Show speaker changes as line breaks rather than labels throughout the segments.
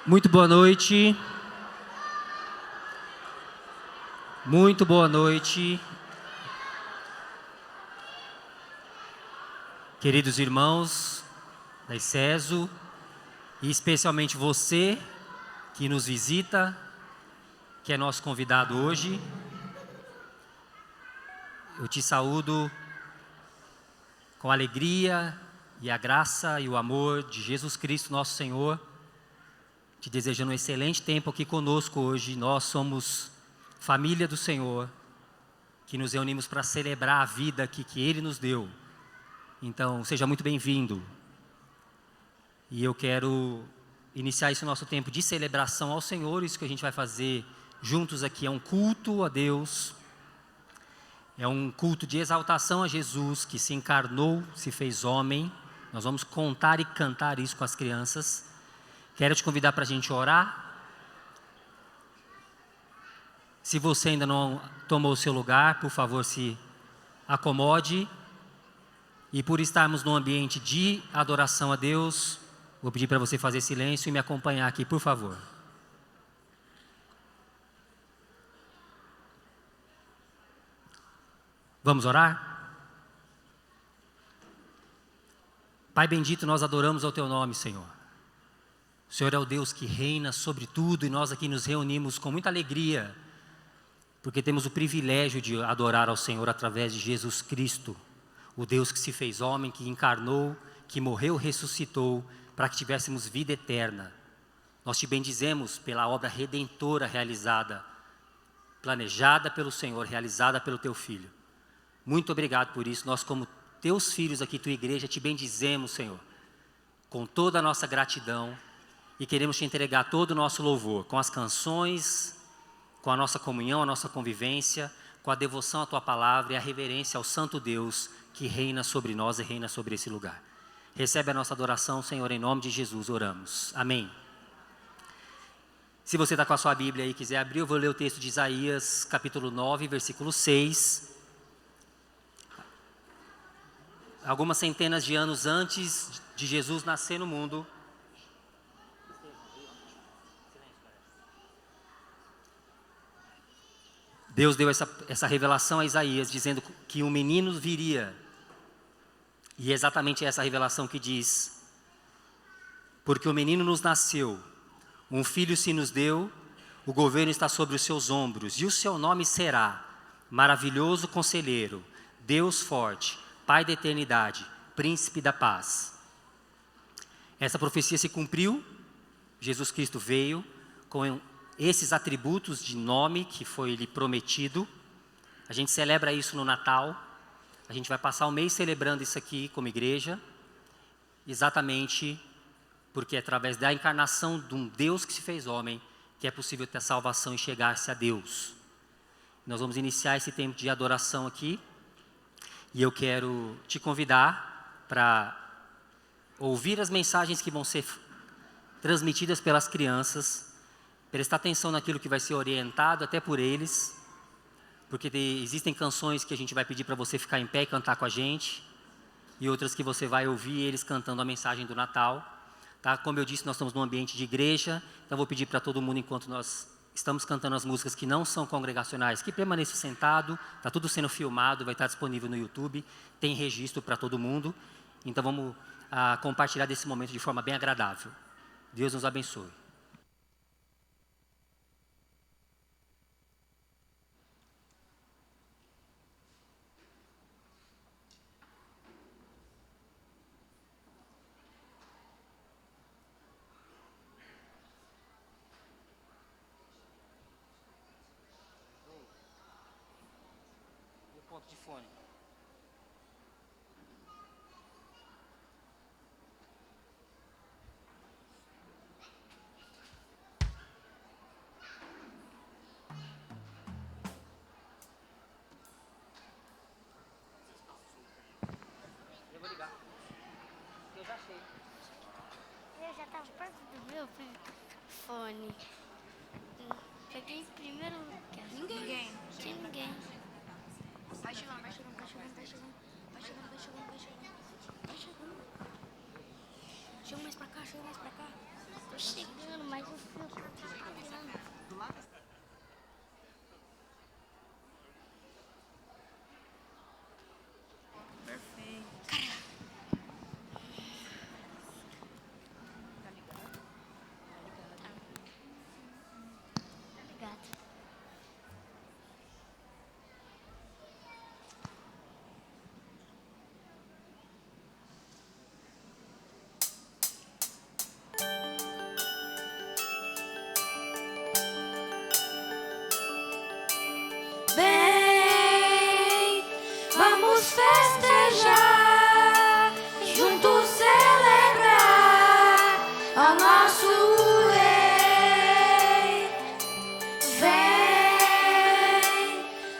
Muito boa noite. Muito boa noite. Queridos irmãos da ICESO, e especialmente você que nos visita, que é nosso convidado hoje. Eu te saúdo com a alegria e a graça e o amor de Jesus Cristo, nosso Senhor, te desejando um excelente tempo aqui conosco hoje. Nós somos família do Senhor, que nos reunimos para celebrar a vida que Ele nos deu. Então, seja muito bem-vindo. E eu quero iniciar esse nosso tempo de celebração ao Senhor. Isso que a gente vai fazer juntos aqui é um culto a Deus, é um culto de exaltação a Jesus, que se encarnou, se fez homem. Nós vamos contar e cantar isso com as crianças. Quero te convidar para a gente orar. Se você ainda não tomou o seu lugar, por favor, se acomode. E por estarmos num ambiente de adoração a Deus, vou pedir para você fazer silêncio e me acompanhar aqui, por favor. Vamos orar? Pai bendito, nós adoramos ao Teu nome, Senhor. O Senhor é o Deus que reina sobre tudo e nós aqui nos reunimos com muita alegria, porque temos o privilégio de adorar ao Senhor através de Jesus Cristo, o Deus que se fez homem, que encarnou, que morreu, ressuscitou, para que tivéssemos vida eterna. Nós te bendizemos pela obra redentora realizada, planejada pelo Senhor, realizada pelo Teu Filho. Muito obrigado por isso. Nós, como Teus filhos aqui, Tua igreja, te bendizemos, Senhor, com toda a nossa gratidão, e queremos te entregar todo o nosso louvor, com as canções, com a nossa comunhão, a nossa convivência, com a devoção à Tua palavra e a reverência ao Santo Deus que reina sobre nós e reina sobre esse lugar. Recebe a nossa adoração, Senhor, em nome de Jesus oramos. Amém. Se você está com a sua Bíblia aí e quiser abrir, eu vou ler o texto de Isaías, capítulo 9, versículo 6. Algumas centenas de anos antes de Jesus nascer no mundo, Deus deu essa revelação a Isaías, dizendo que um menino viria. E é exatamente essa revelação que diz: porque o menino nos nasceu, um filho se nos deu, o governo está sobre os seus ombros, e o seu nome será Maravilhoso Conselheiro, Deus Forte, Pai da Eternidade, Príncipe da Paz. Essa profecia se cumpriu, Jesus Cristo veio com esses atributos de nome que foi lhe prometido. A gente celebra isso no Natal, a gente vai passar o mês celebrando isso aqui como igreja, exatamente porque é através da encarnação de um Deus que se fez homem que é possível ter salvação e chegar-se a Deus. Nós vamos iniciar esse tempo de adoração aqui, e eu quero te convidar para ouvir as mensagens que vão ser transmitidas pelas crianças, prestar atenção naquilo que vai ser orientado até por eles, porque existem canções que a gente vai pedir para você ficar em pé e cantar com a gente, e outras que você vai ouvir eles cantando a mensagem do Natal. Tá? Como eu disse, nós estamos num ambiente de igreja, então vou pedir para todo mundo, enquanto nós estamos cantando as músicas que não são congregacionais, que permaneça sentado, está tudo sendo filmado, vai estar disponível no YouTube, tem registro para todo mundo, então vamos compartilhar desse momento de forma bem agradável. Deus nos abençoe. De fone. Eu vou ligar. Eu já achei.
Eu já estava perto do meu fone. Peguei em primeiro lugar. Ninguém. Tinha ninguém. Vai chegando, vai chegando, vai chegando, vai chegando. Vai chegando, vai chegando, vai chegando. Vai chegando. Chega mais pra cá, chega mais pra cá. Tô chegando, mas o fio tá atrapalhando. Obrigada.
Vem, vamos festejar, juntos celebrar ao nosso Rei. Vem,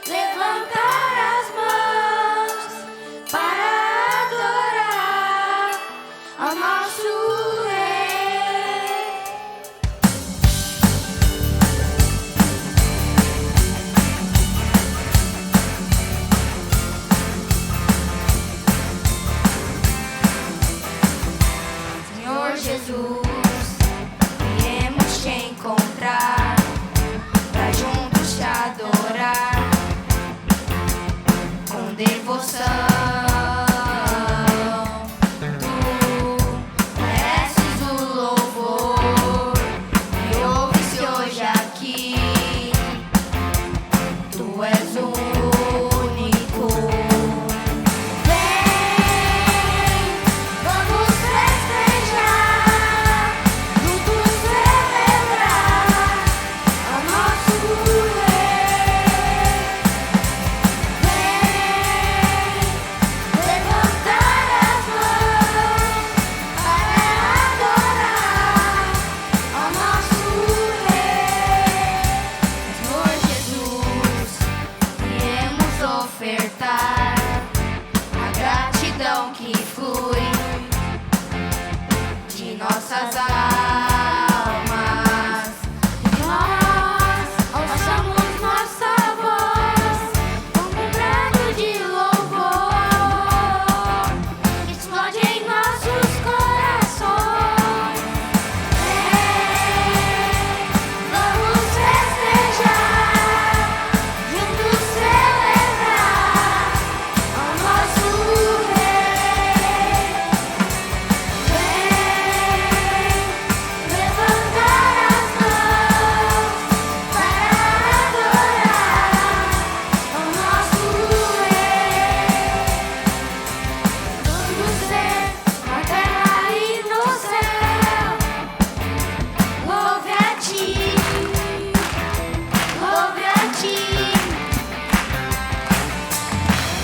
levantar as mãos para adorar ao nosso Rei. Senhor Jesus, viemos te encontrar pra juntos te adorar com devoção. Tu mereces o louvor e ouve-se hoje aqui. Tu és o único. Vamos festejar, juntos celebrar ao nosso Rei. Vem, levantar as mãos para adorar ao nosso Rei. Senhor Jesus, viemos ofertar a gratidão que flui de nossas almas. Nós alçamos nossa voz com um brado de louvor que explode em nossos corações. Vamos festejar, juntos celebrar ao nosso Rei. Vem, levantar as mãos para adorar ao nosso Rei. Vamos ser na terra e no céu. Louve a ti, louve a ti.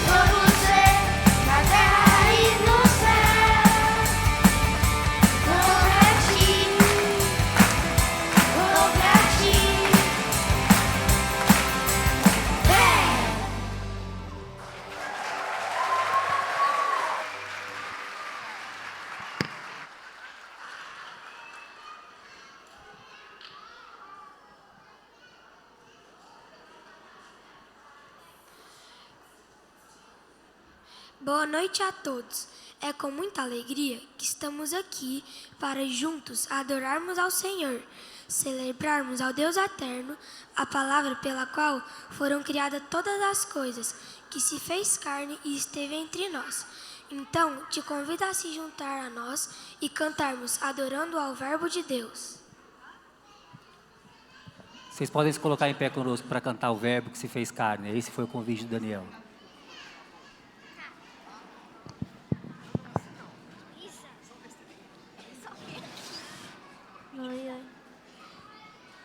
Vamos ser na terra e no céu. Louve a ti, louve a ti. Vem!
Boa noite a todos. É com muita alegria que estamos aqui para juntos adorarmos ao Senhor, celebrarmos ao Deus eterno, a palavra pela qual foram criadas todas as coisas, que se fez carne e esteve entre nós. Então, te convido a se juntar a nós e cantarmos adorando ao Verbo de Deus.
Vocês podem se colocar em pé conosco para cantar o Verbo que se fez carne. Esse foi o convite do Daniel.
Oi, oi.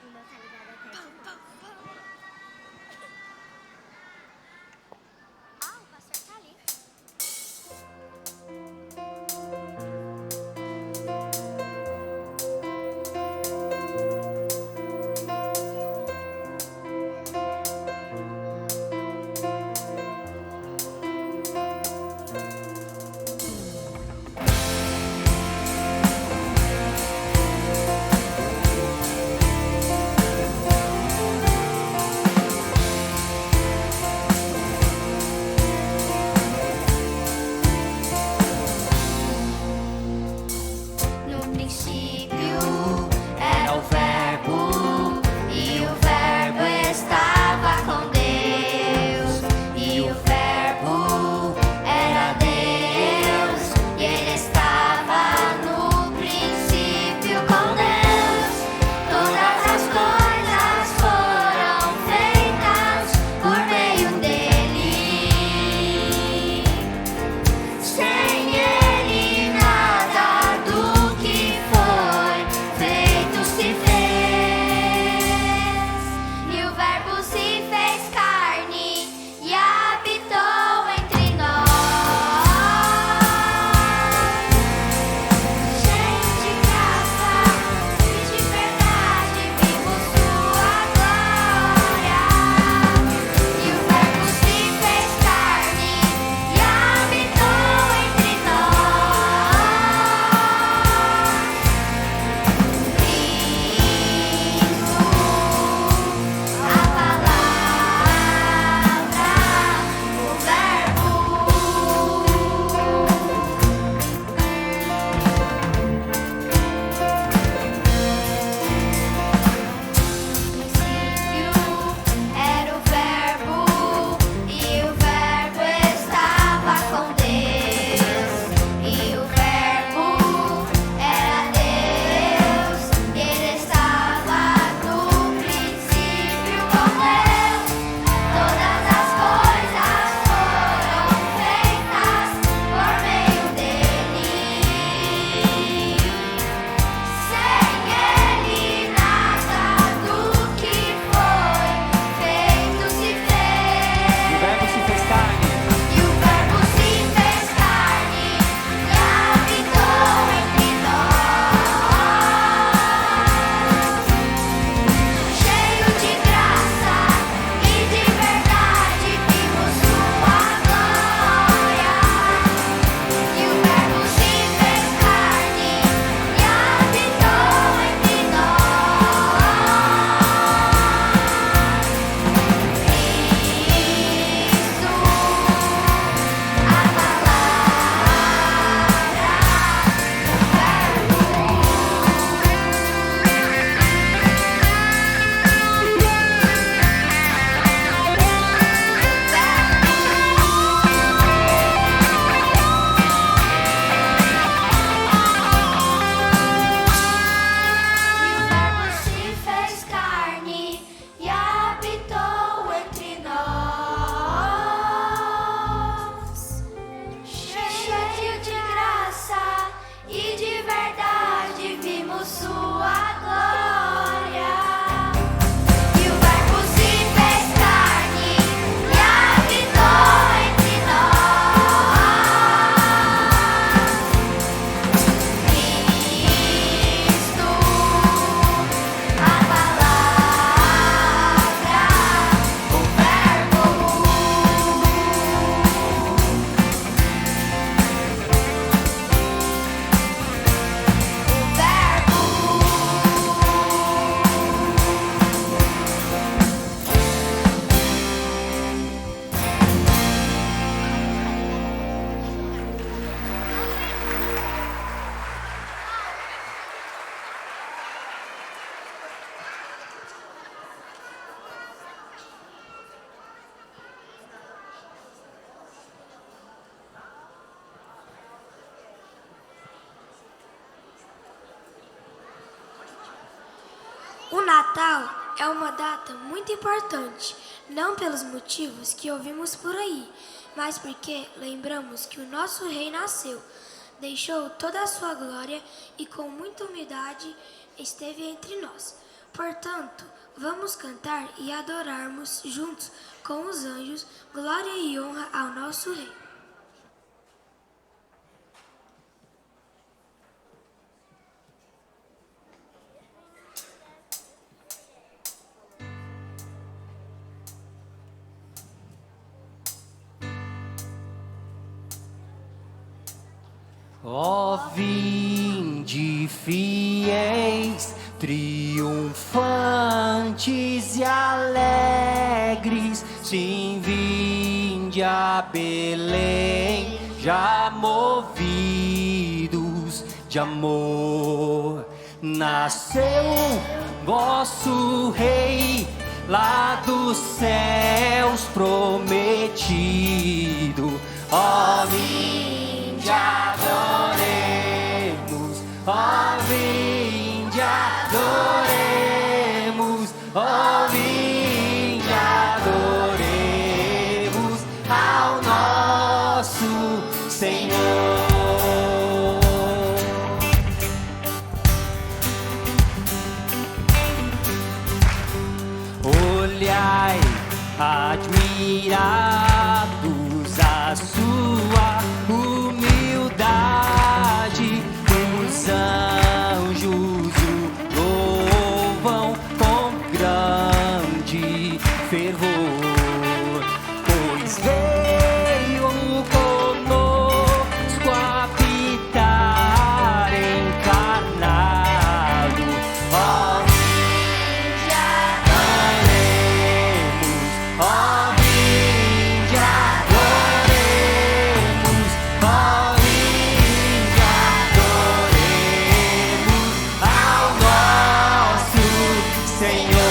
O meu tá ligado até de novo. Ah, o pastor tá ali.
sua glória. E o Verbo se fez carne e habitou entre nós. Cristo, a palavra, o Verbo.
O Natal é uma data muito importante, não pelos motivos que ouvimos por aí, mas porque lembramos que o nosso Rei nasceu, deixou toda a sua glória e com muita humildade esteve entre nós. Portanto, vamos cantar e adorarmos juntos com os anjos, glória e honra ao nosso Rei.
Ó vinde fiéis, triunfantes e alegres, sim, vinde a Belém, já movidos de amor. Nasceu vosso Rei, lá dos céus prometido. Ó vinde adoremos, ó vinde adoremos, ó vinde adoremos ao nosso Senhor. Olhai, admirados a sua humildade, os anjos o louvam com grande fervor, pois veio conosco habitar encarnado. Ó, vinde adoremos, ó, vinde adoremos, ó, vinde adoremos ao nosso Senhor.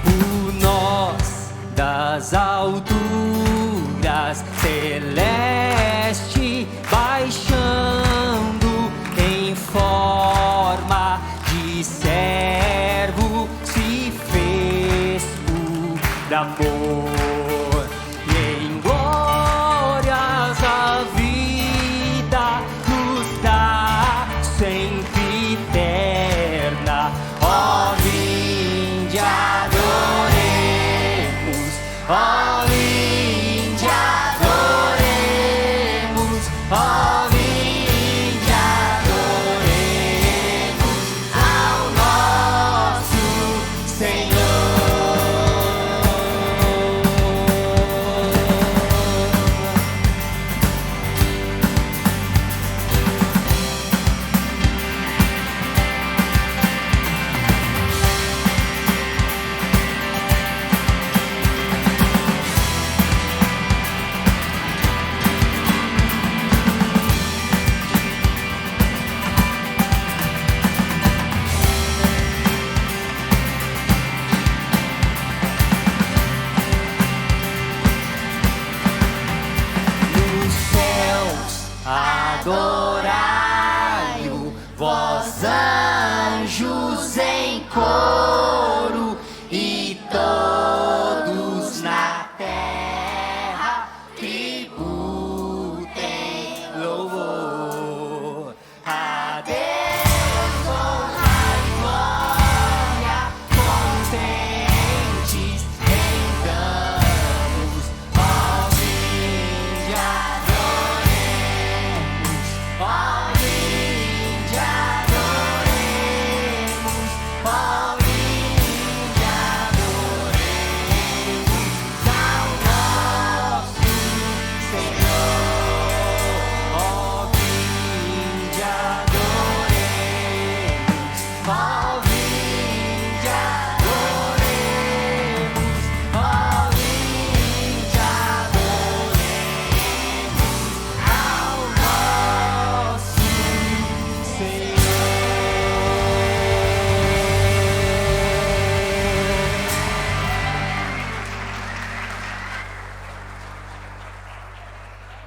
Por nós das alturas celeste baixando em forma de servo se fez por amor, e em glórias a vida nos dá sempre eterna. Ó, vinde adoremos, ó, vinde adoremos, ó, vinde adoremos ao nosso Senhor.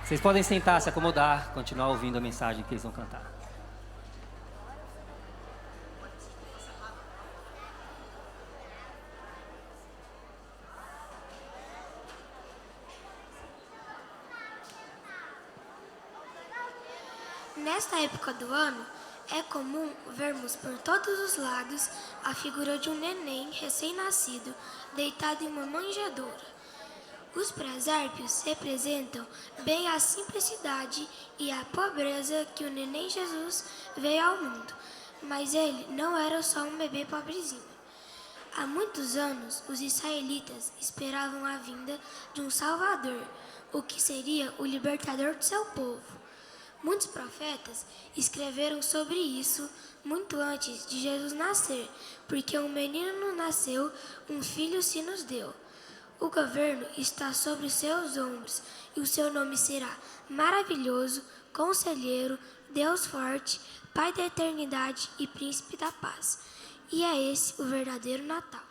Vocês podem sentar, se acomodar, continuar ouvindo a mensagem que eles vão cantar.
Nesta época do ano, é comum vermos por todos os lados a figura de um neném recém-nascido deitado em uma manjedoura. Os presépios representam bem a simplicidade e a pobreza que o neném Jesus veio ao mundo, mas ele não era só um bebê pobrezinho. Há muitos anos, os israelitas esperavam a vinda de um Salvador, o que seria o libertador do seu povo. Muitos profetas escreveram sobre isso muito antes de Jesus nascer, porque um menino nos nasceu, um filho se nos deu. O governo está sobre os seus ombros, e o seu nome será Maravilhoso, Conselheiro, Deus Forte, Pai da Eternidade e Príncipe da Paz. E é esse o verdadeiro Natal.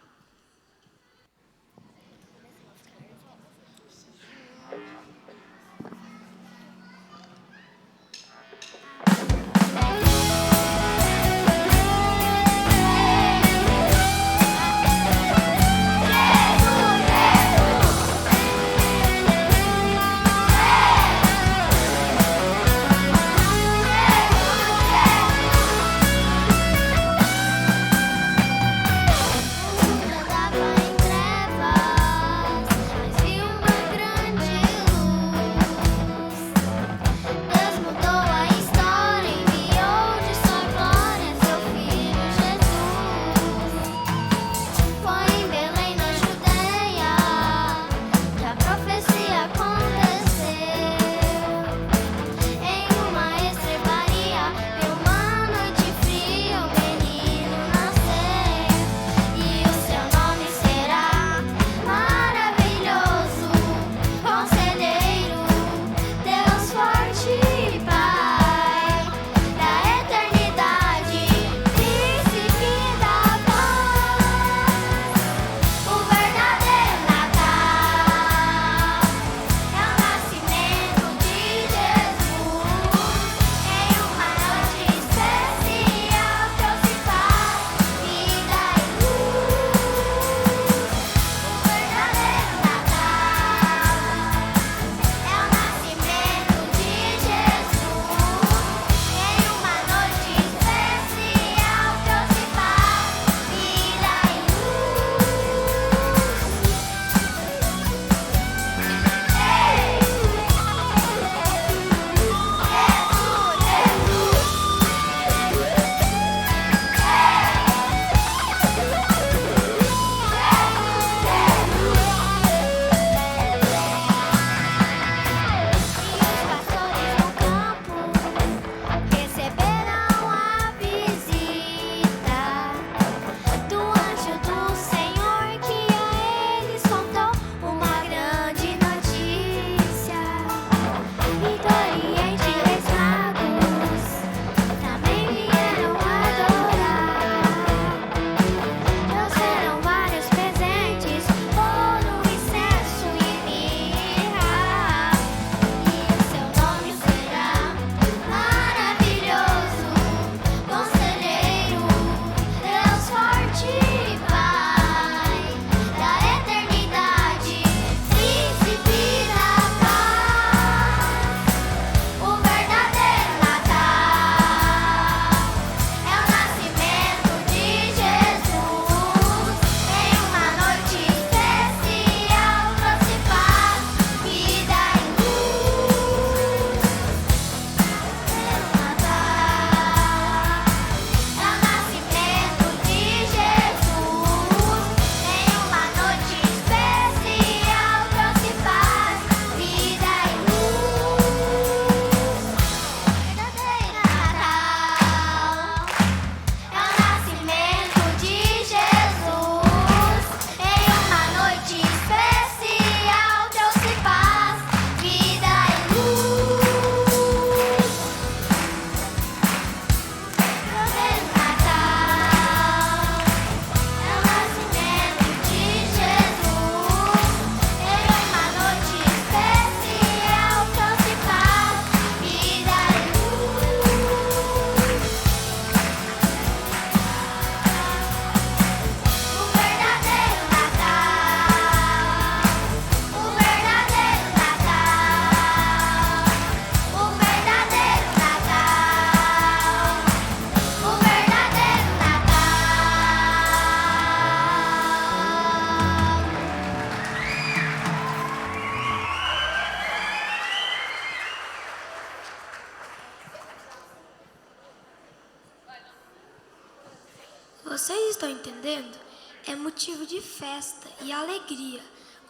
vocês estão entendendo? É motivo de festa e alegria.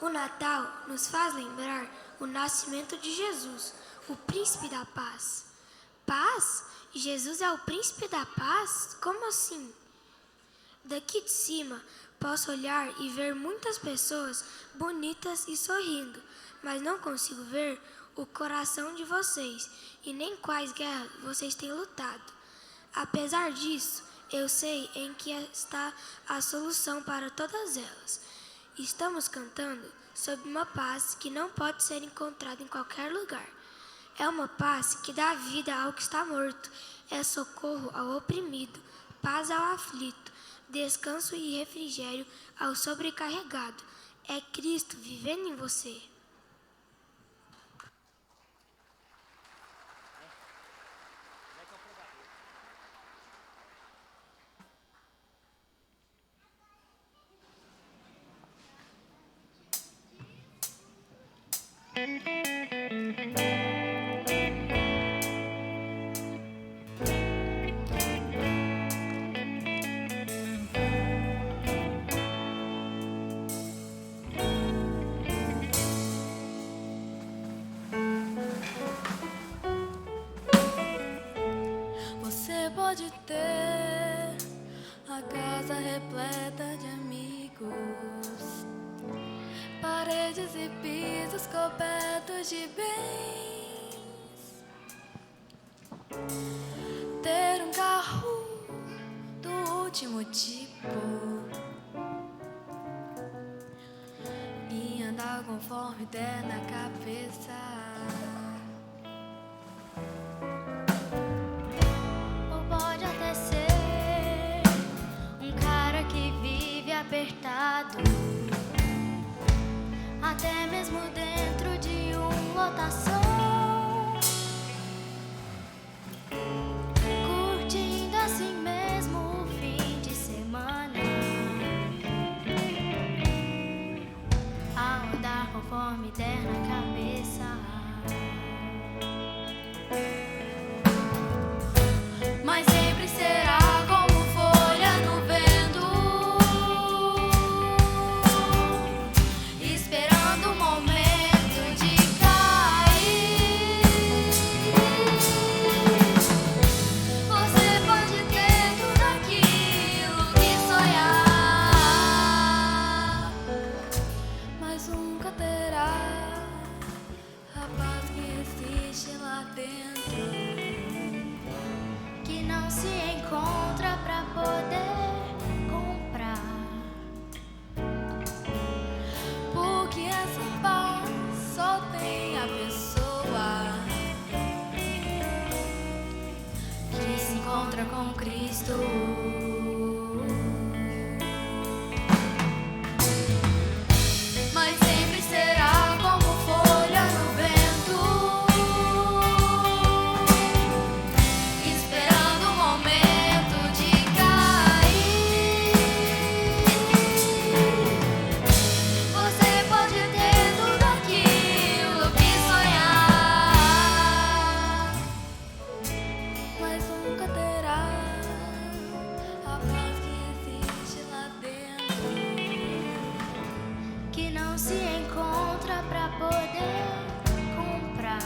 O Natal nos faz lembrar o nascimento de Jesus, o príncipe da paz. Paz? Jesus é o príncipe da paz? Como assim? Daqui de cima, posso olhar e ver muitas pessoas bonitas e sorrindo, mas não consigo ver o coração de vocês e nem quais guerras vocês têm lutado. Apesar disso, eu sei em que está a solução para todas elas. Estamos cantando sobre uma paz que não pode ser encontrada em qualquer lugar. É uma paz que dá vida ao que está morto, é socorro ao oprimido, paz ao aflito, descanso e refrigério ao sobrecarregado. É Cristo vivendo em você.
Você pode ter a casa repleta de amigos, paredes e pisos cobertos de bens, ter um carro do último tipo e andar conforme der na cabeça.
Ou pode até ser um cara que vive apertado, até mesmo dentro de uma lotação, curtindo assim mesmo o fim de semana, a andar conforme der na cabeça.
Mas sempre será como folha no vento, esperando o momento de cair. Você pode ter tudo aquilo que sonhar, mas nunca terá a paz que existe lá dentro,
Que não se encontra pra poder comprar.
porque essa paz só tem a pessoa
Que se encontra com Cristo.
mas sempre será como folha no vento, esperando o momento de cair. Você pode ter tudo aquilo que sonhar, mas nunca terá a paz que existe lá dentro,
Que não se encontra pra poder comprar.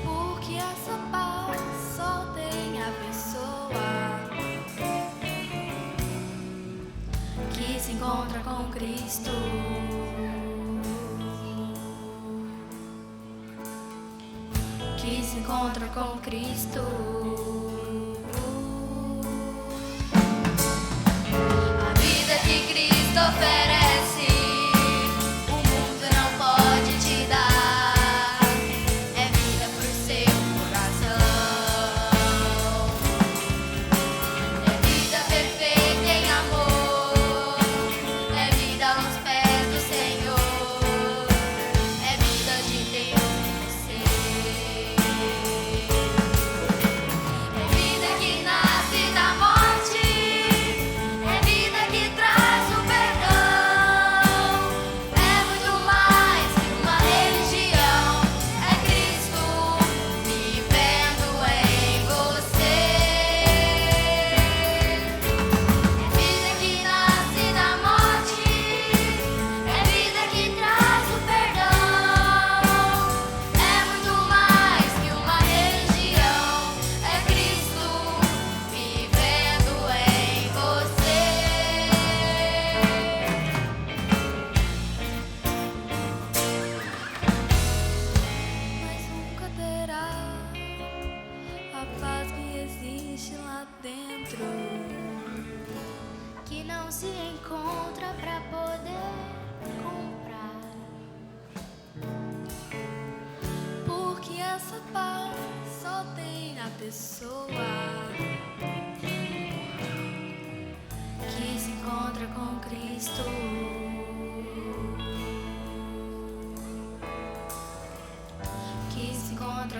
porque essa paz só tem a pessoa
Que se encontra com Cristo.
que se encontra com Cristo. A vida que Cristo oferece, o mundo não pode te dar. É vida pro seu coração, é vida perfeita em amor, é vida aos pés do Senhor, é vida de Deus em você.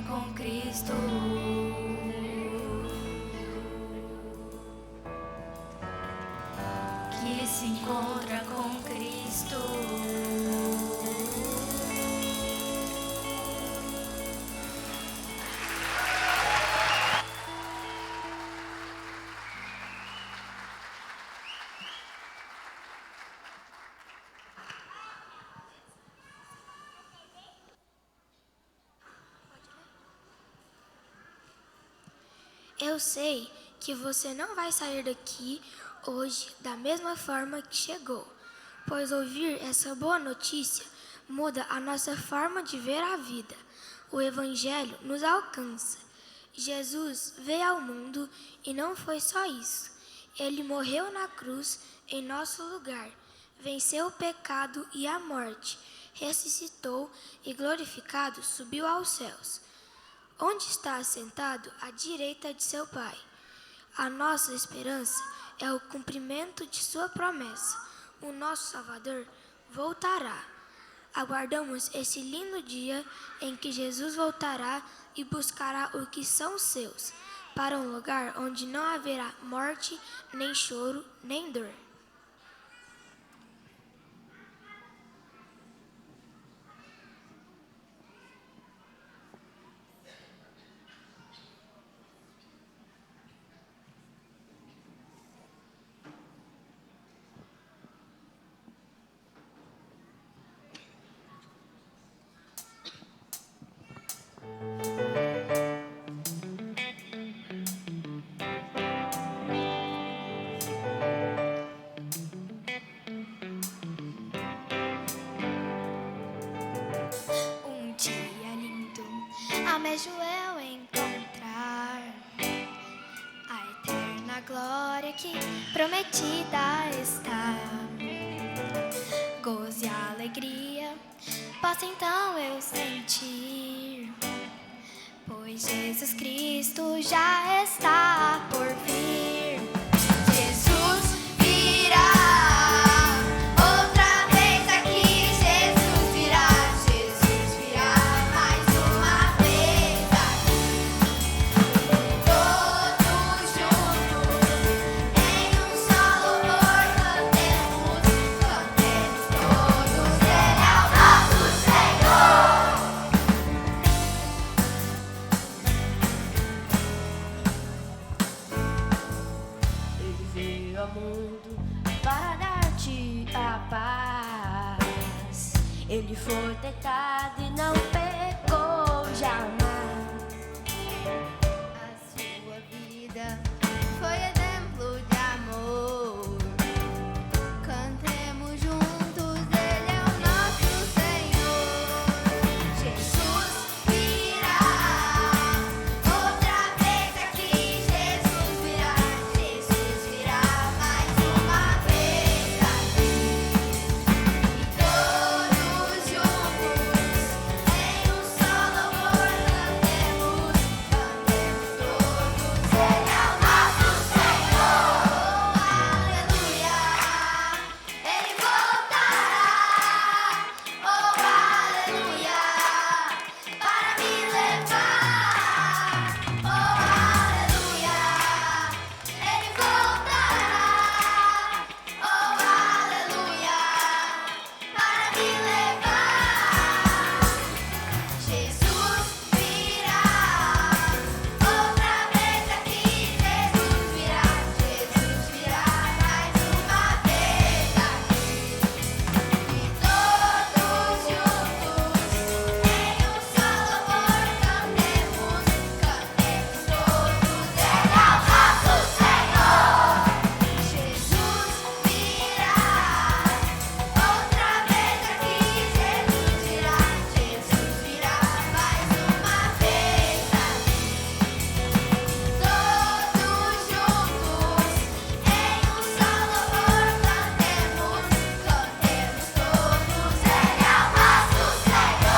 com Cristo. Que se encontra com Cristo.
Eu sei que você não vai sair daqui hoje da mesma forma que chegou, pois ouvir essa boa notícia muda a nossa forma de ver a vida. O Evangelho nos alcança. Jesus veio ao mundo e não foi só isso. Ele morreu na cruz em nosso lugar, venceu o pecado e a morte, ressuscitou e glorificado subiu aos céus, onde está assentado à direita de seu Pai. A nossa esperança é o cumprimento de sua promessa. O nosso Salvador voltará. Aguardamos esse lindo dia em que Jesus voltará e buscará os que são seus, para um lugar onde não haverá morte, nem choro, nem dor.
Um dia lindo, almejo eu encontrar a eterna glória que prometida está. Gozo e alegria posso então eu sentir, pois Jesus Cristo já está por vir. Jesus virá. Outra vez aqui, Jesus virá mais uma vez aqui. Todos juntos, em um só louvor, cantemos todos, Ele é o nosso Senhor.
Ele veio ao mundo para dar-te a paz. Ele foi tentado e não pecou jamais.
A sua vida foi exemplo de amor. Cantemos juntos, Ele é o nosso Senhor. Jesus virá. Outra vez aqui, Jesus virá mais uma vez aqui. E todos juntos, em um só louvor, cantemos todos, Ele é o nosso Senhor. Aleluia, Ele voltará. Oh, aleluia, para me levar. Oh, aleluia, Ele voltará. Oh, aleluia, para me levar. Jesus virá. Outra vez aqui, Jesus virá mais uma vez aqui. E todos juntos, em um só louvor, cantemos todos, Ele é o nosso Senhor. Jesus virá. Outra vez aqui, Jesus virá mais uma vez aqui. Todos juntos, em um só louvor, cantemos todos, Ele é o nosso Senhor.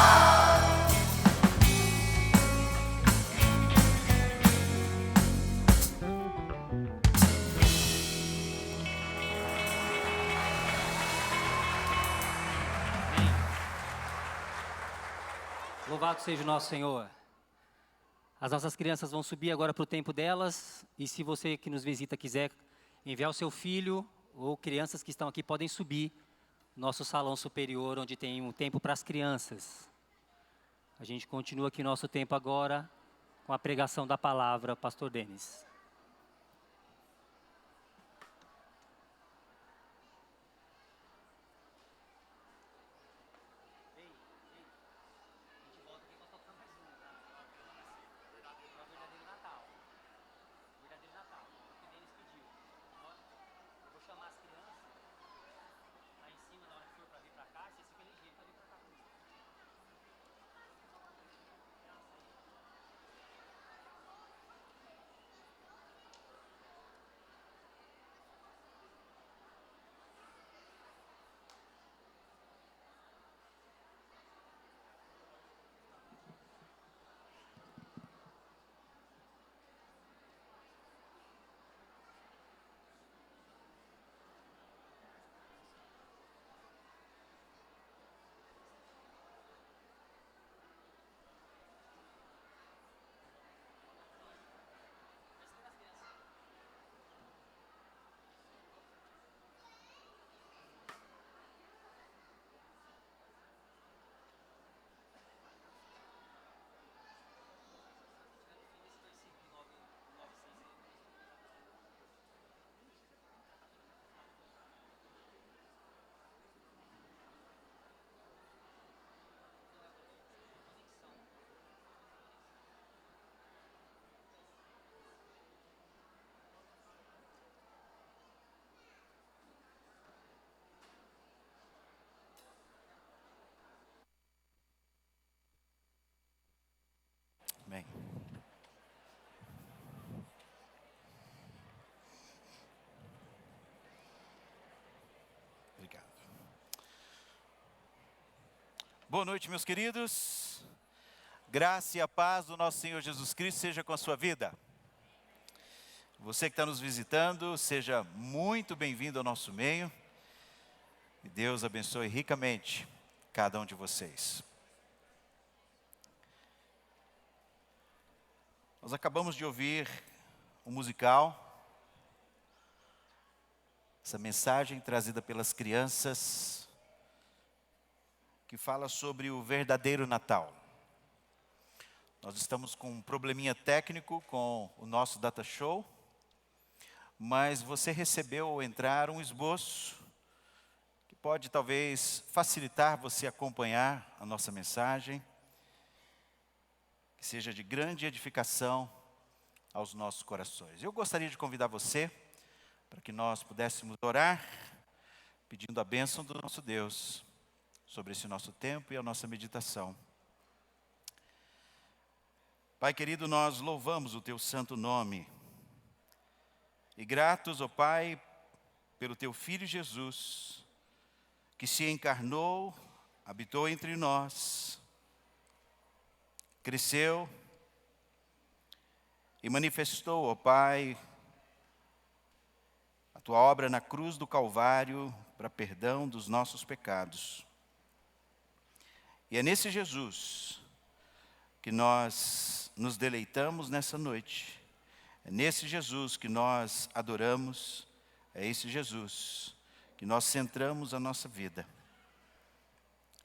Louvado seja o nosso Senhor. As nossas crianças vão subir agora para o tempo delas, e se você que nos visita quiser enviar o seu filho ou crianças que estão aqui, podem subir no nosso salão superior, onde tem um tempo para as crianças. A gente continua aqui nosso tempo agora com a pregação da palavra, Pastor Denis.
Amém. Obrigado. Boa noite, meus queridos. Graça e a paz do nosso Senhor Jesus Cristo seja com a sua vida. Você que está nos visitando, seja muito bem-vindo ao nosso meio. E Deus abençoe ricamente cada um de vocês. Nós acabamos de ouvir um musical, essa mensagem trazida pelas crianças, que fala sobre o verdadeiro Natal. Nós estamos com um probleminha técnico com o nosso data show, mas você recebeu ao entrar um esboço que pode talvez facilitar você acompanhar a nossa mensagem, que seja de grande edificação aos nossos corações. Eu gostaria de convidar você para que nós pudéssemos orar, pedindo a bênção do nosso Deus sobre esse nosso tempo e a nossa meditação. Pai querido, nós louvamos o Teu santo nome. E gratos, ó Pai, pelo Teu Filho Jesus, que se encarnou, habitou entre nós, cresceu e manifestou, ó Pai, a Tua obra na cruz do Calvário para perdão dos nossos pecados. E é nesse Jesus que nós nos deleitamos nessa noite. É nesse Jesus que nós adoramos. É esse Jesus que nós centramos a nossa vida.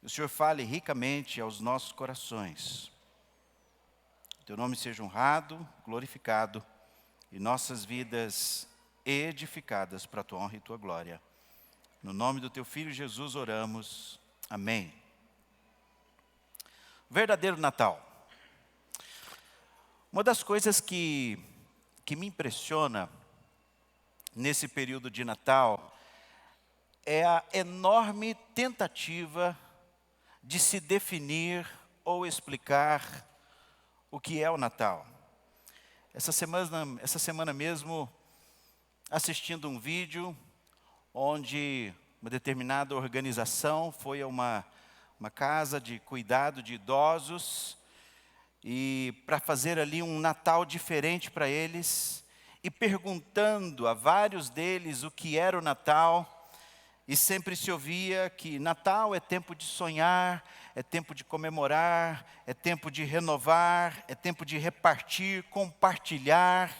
O Senhor fale ricamente aos nossos corações. Teu nome seja honrado, glorificado e nossas vidas edificadas para a Tua honra e Tua glória. No nome do Teu Filho Jesus oramos. Amém. Verdadeiro Natal. Uma das coisas que me impressiona nesse período de Natal é a enorme tentativa de se definir ou explicar o que é o Natal. Essa semana mesmo, assistindo um vídeo onde uma determinada organização foi a uma casa de cuidado de idosos e para fazer ali um Natal diferente para eles e perguntando a vários deles o que era o Natal E sempre se ouvia que Natal é tempo de sonhar, é tempo de comemorar, é tempo de renovar, é tempo de repartir, compartilhar.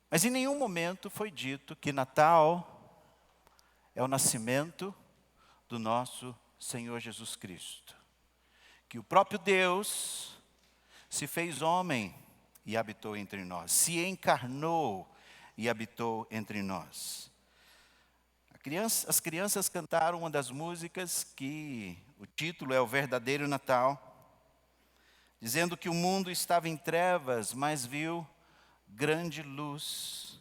Mas em nenhum momento foi dito que Natal é o nascimento do nosso Senhor Jesus Cristo. Que o próprio Deus se fez homem e habitou entre nós, se encarnou e habitou entre nós. As crianças cantaram uma das músicas que o título é O Verdadeiro Natal, dizendo que o mundo estava em trevas, mas viu grande luz.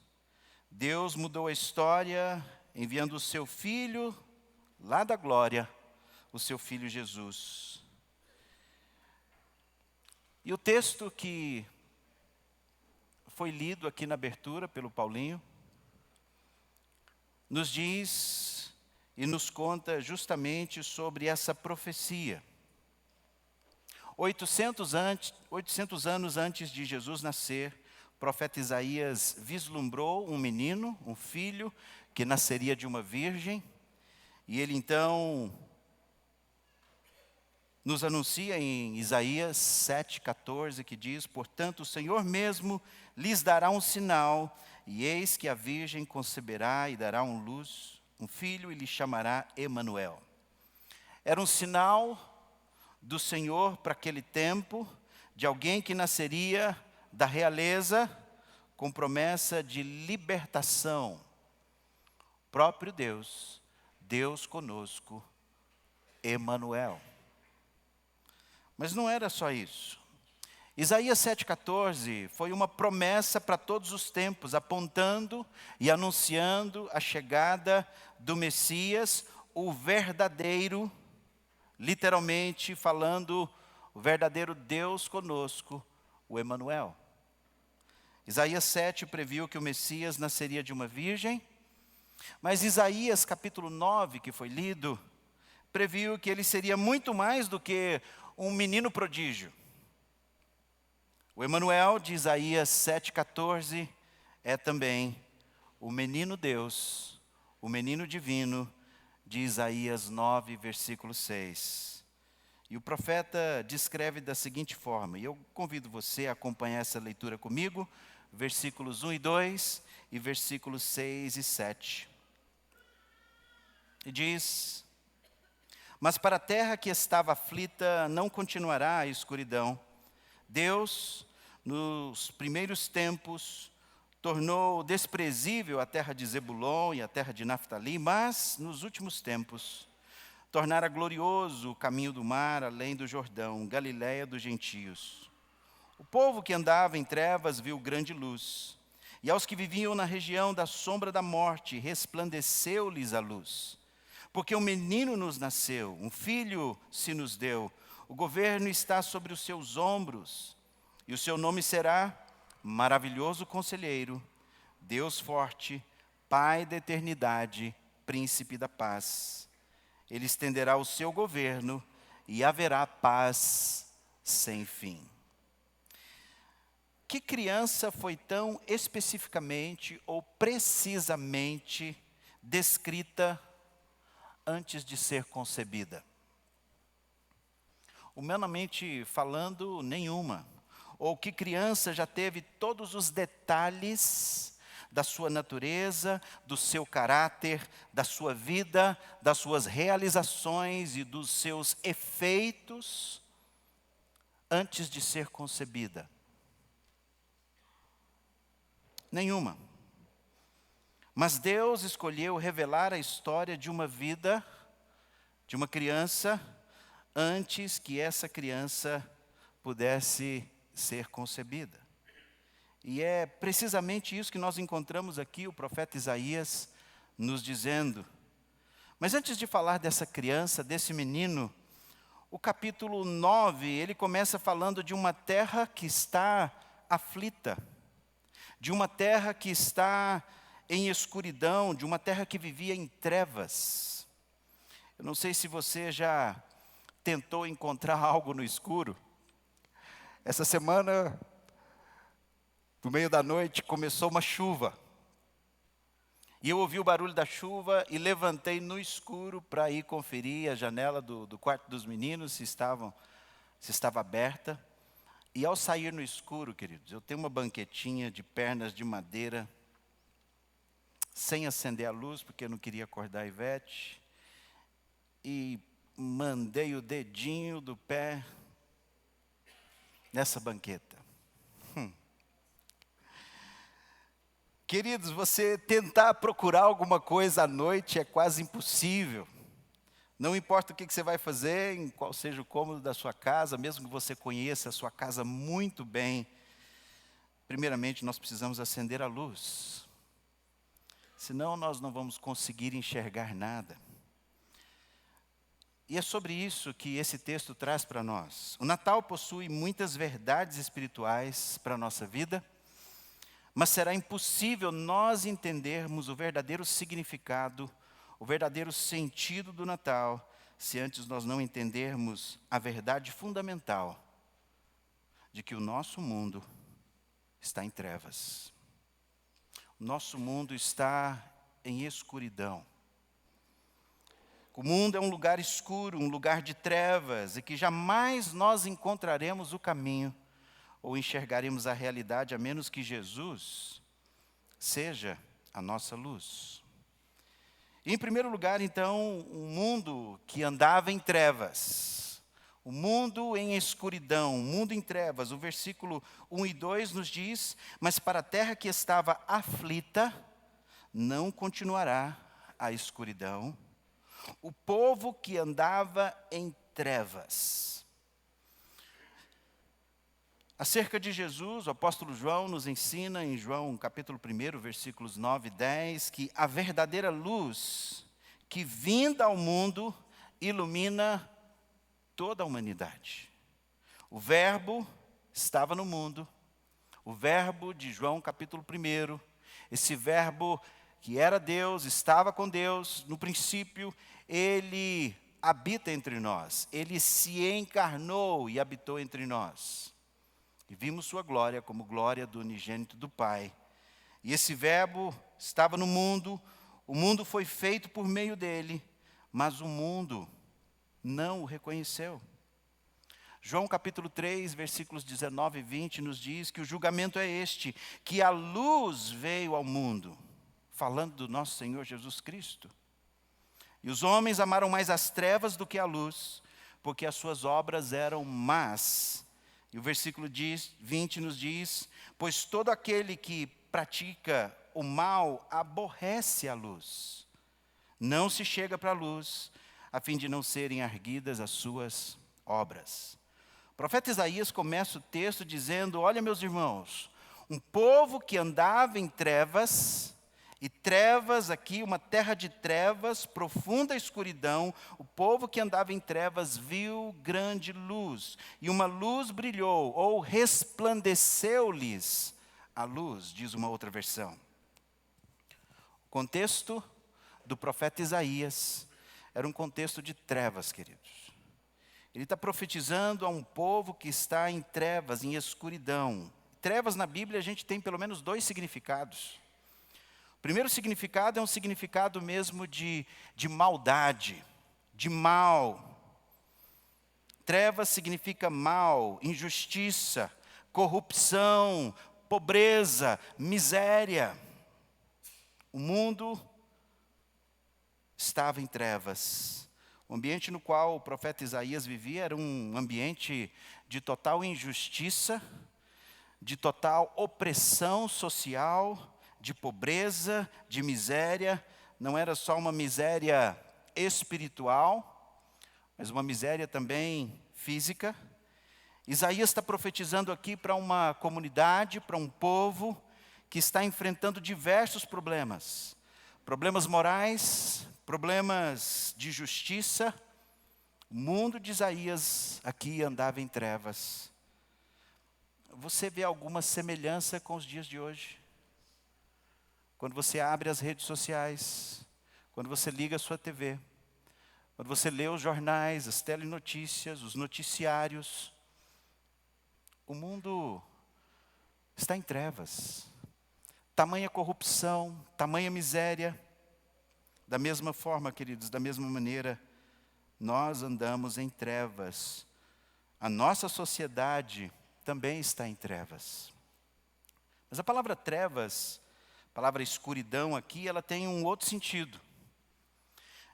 Deus mudou a história, enviando o seu Filho, lá da glória, o seu Filho Jesus. E o texto que foi lido aqui na abertura pelo Paulinho, nos diz e nos conta justamente sobre essa profecia. 800 anos antes de Jesus nascer, o profeta Isaías vislumbrou um menino, um filho, que nasceria de uma virgem, e ele então nos anuncia em Isaías 7,14, que diz: portanto, o Senhor mesmo lhes dará um sinal, e eis que a virgem conceberá e dará um filho, e lhe chamará Emanuel. Era um sinal do Senhor para aquele tempo, de alguém que nasceria da realeza, com promessa de libertação. O próprio Deus, Deus conosco, Emanuel. Mas não era só isso. Isaías 7,14 foi uma promessa para todos os tempos, apontando e anunciando a chegada do Messias, o verdadeiro, literalmente falando, o verdadeiro Deus conosco, o Emanuel. Isaías 7 previu que o Messias nasceria de uma virgem, mas Isaías capítulo 9, que foi lido, previu que ele seria muito mais do que um menino prodígio. O Emanuel de Isaías 7,14 é também o menino Deus, o menino divino de Isaías 9, versículo 6. E o profeta descreve da seguinte forma, e eu convido você a acompanhar essa leitura comigo, versículos 1 e 2 e versículos 6 e 7. E diz: mas para a terra que estava aflita não continuará a escuridão. Deus, nos primeiros tempos, tornou desprezível a terra de Zebulon e a terra de Naftali, mas nos últimos tempos tornara glorioso o caminho do mar, além do Jordão, Galiléia dos gentios. O povo que andava em trevas viu grande luz, e aos que viviam na região da sombra da morte, resplandeceu-lhes a luz. Porque um menino nos nasceu, um filho se nos deu, o governo está sobre os seus ombros, e o seu nome será Maravilhoso Conselheiro, Deus Forte, Pai da Eternidade, Príncipe da Paz. Ele estenderá o seu governo e haverá paz sem fim. Que criança foi tão especificamente ou precisamente descrita antes de ser concebida? Humanamente falando, nenhuma. Ou que criança já teve todos os detalhes da sua natureza, do seu caráter, da sua vida, das suas realizações e dos seus efeitos antes de ser concebida? Nenhuma. Mas Deus escolheu revelar a história de uma vida, de uma criança, antes que essa criança pudesse ser concebida. E é precisamente isso que nós encontramos aqui, o profeta Isaías nos dizendo. Mas antes de falar dessa criança, desse menino, o capítulo 9, ele começa falando de uma terra que está aflita, de uma terra que está em escuridão, de uma terra que vivia em trevas. Eu não sei se você já tentou encontrar algo no escuro. Essa semana, no meio da noite, começou uma chuva. E eu ouvi o barulho da chuva e levantei no escuro para ir conferir a janela do quarto dos meninos, se estava aberta. E ao sair no escuro, queridos, eu tenho uma banquetinha de pernas de madeira, sem acender a luz, porque eu não queria acordar a Ivete. E mandei o dedinho do pé nessa banqueta. Queridos, você tentar procurar alguma coisa à noite é quase impossível. Não importa o que você vai fazer, em qual seja o cômodo da sua casa, mesmo que você conheça a sua casa muito bem, primeiramente nós precisamos acender a luz. Senão nós não vamos conseguir enxergar nada. E é sobre isso que esse texto traz para nós. O Natal possui muitas verdades espirituais para a nossa vida, mas será impossível nós entendermos o verdadeiro significado, o verdadeiro sentido do Natal, se antes nós não entendermos a verdade fundamental de que o nosso mundo está em trevas. O nosso mundo está em escuridão. O mundo é um lugar escuro, um lugar de trevas, e que jamais nós encontraremos o caminho ou enxergaremos a realidade, a menos que Jesus seja a nossa luz. E, em primeiro lugar, então, um mundo que andava em trevas, o mundo em escuridão, o mundo em trevas. O versículo 1 e 2 nos diz: mas para a terra que estava aflita, não continuará a escuridão. O povo que andava em trevas. Acerca de Jesus, o apóstolo João nos ensina em João capítulo 1, versículos 9 e 10, que a verdadeira luz que vinda ao mundo ilumina toda a humanidade. O verbo estava no mundo, o verbo de João capítulo 1, esse verbo que era Deus, estava com Deus, no princípio ele habita entre nós, ele se encarnou e habitou entre nós. E vimos sua glória como glória do unigênito do Pai. E esse verbo estava no mundo, o mundo foi feito por meio dele, mas o mundo não o reconheceu. João capítulo 3, versículos 19 e 20 nos diz que o julgamento é este, que a luz veio ao mundo, falando do nosso Senhor Jesus Cristo. E os homens amaram mais as trevas do que a luz, porque as suas obras eram más. E o versículo 20 nos diz: pois todo aquele que pratica o mal aborrece a luz. Não se chega para a luz, a fim de não serem arguidas as suas obras. O profeta Isaías começa o texto dizendo: olha, meus irmãos, um povo que andava em trevas, e trevas aqui, uma terra de trevas, profunda escuridão, o povo que andava em trevas viu grande luz, e uma luz brilhou, ou resplandeceu-lhes a luz, diz uma outra versão. O contexto do profeta Isaías era um contexto de trevas, queridos. Ele está profetizando a um povo que está em trevas, em escuridão. Trevas na Bíblia a gente tem pelo menos 2 significados. O primeiro significado é um significado mesmo de maldade, de mal. Trevas significa mal, injustiça, corrupção, pobreza, miséria. O mundo estava em trevas. O ambiente no qual o profeta Isaías vivia era um ambiente de total injustiça, de total opressão social, de pobreza, de miséria. Não era só uma miséria espiritual, mas uma miséria também física. Isaías está profetizando aqui para uma comunidade, para um povo que está enfrentando diversos problemas. Problemas morais, problemas de justiça. O mundo de Isaías aqui andava em trevas. Você vê alguma semelhança com os dias de hoje? Quando você abre as redes sociais, quando você liga a sua TV, quando você lê os jornais, as telenotícias, os noticiários, o mundo está em trevas. Tamanha corrupção, tamanha miséria. Da mesma forma, queridos, da mesma maneira, nós andamos em trevas. A nossa sociedade também está em trevas. Mas a palavra trevas, a palavra escuridão aqui, ela tem um outro sentido.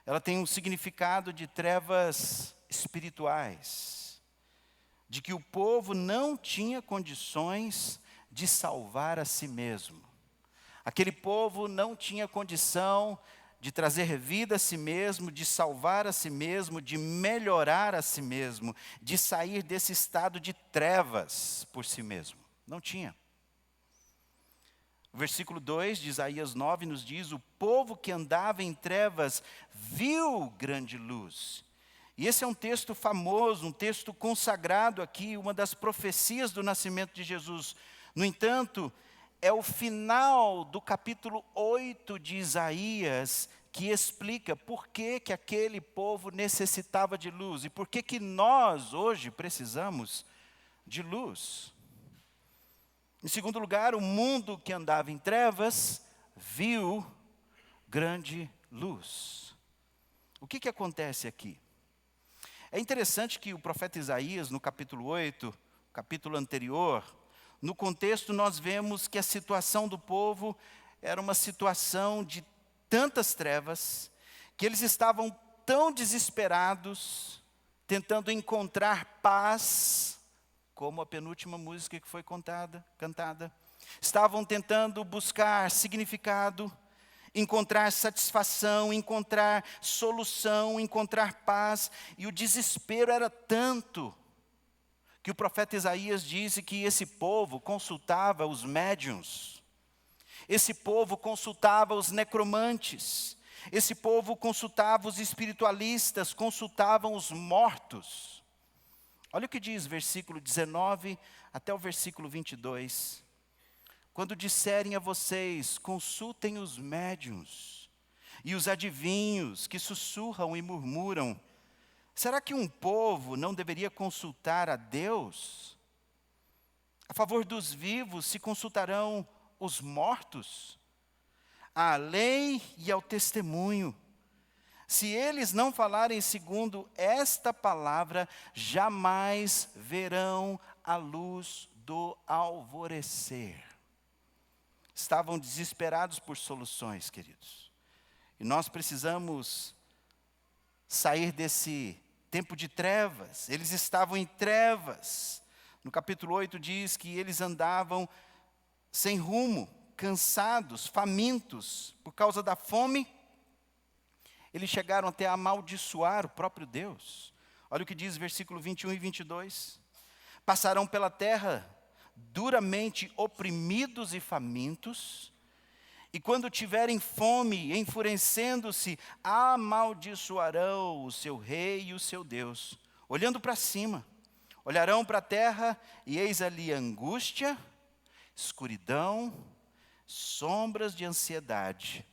Ela tem um significado de trevas espirituais. De que o povo não tinha condições de salvar a si mesmo. Aquele povo não tinha condição de trazer vida a si mesmo, de salvar a si mesmo, de melhorar a si mesmo, de sair desse estado de trevas por si mesmo. Não tinha. O versículo 2 de Isaías 9 nos diz: o povo que andava em trevas viu grande luz. E esse é um texto famoso, um texto consagrado aqui, uma das profecias do nascimento de Jesus. No entanto, é o final do capítulo 8 de Isaías que explica por que aquele povo necessitava de luz e por que nós hoje precisamos de luz. Em segundo lugar, o mundo que andava em trevas viu grande luz. O que acontece aqui? É interessante que o profeta Isaías, no capítulo 8, capítulo anterior, no contexto nós vemos que a situação do povo era uma situação de tantas trevas, que eles estavam tão desesperados, tentando encontrar paz, como a penúltima música que foi cantada. Estavam tentando buscar significado, encontrar satisfação, encontrar solução, encontrar paz, e o desespero era tanto, que o profeta Isaías disse que esse povo consultava os médiuns, esse povo consultava os necromantes, esse povo consultava os espiritualistas, consultavam os mortos. Olha o que diz versículo 19 até o versículo 22. Quando disserem a vocês, consultem os médiuns e os adivinhos que sussurram e murmuram, será que um povo não deveria consultar a Deus? A favor dos vivos se consultarão os mortos? À lei e ao testemunho. Se eles não falarem segundo esta palavra, jamais verão a luz do alvorecer. Estavam desesperados por soluções, queridos. E nós precisamos sair desse tempo de trevas. Eles estavam em trevas. No capítulo 8 diz que eles andavam sem rumo, cansados, famintos, por causa da fome. Eles chegaram até a amaldiçoar o próprio Deus. Olha o que diz versículo 21 e 22. Passarão pela terra duramente oprimidos e famintos, e quando tiverem fome, enfurecendo-se, amaldiçoarão o seu rei e o seu Deus. Olhando para cima, olharão para a terra, e eis ali angústia, escuridão, sombras de ansiedade,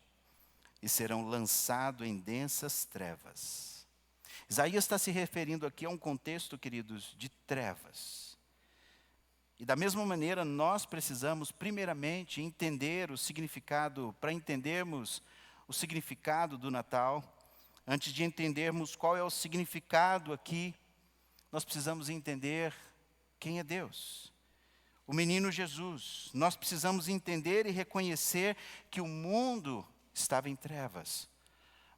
e serão lançados em densas trevas. Isaías está se referindo aqui a um contexto, queridos, de trevas. E da mesma maneira, nós precisamos, primeiramente, entender o significado, para entendermos o significado do Natal, antes de entendermos qual é o significado aqui, nós precisamos entender quem é Deus. O menino Jesus. Nós precisamos entender e reconhecer que o mundo estava em trevas,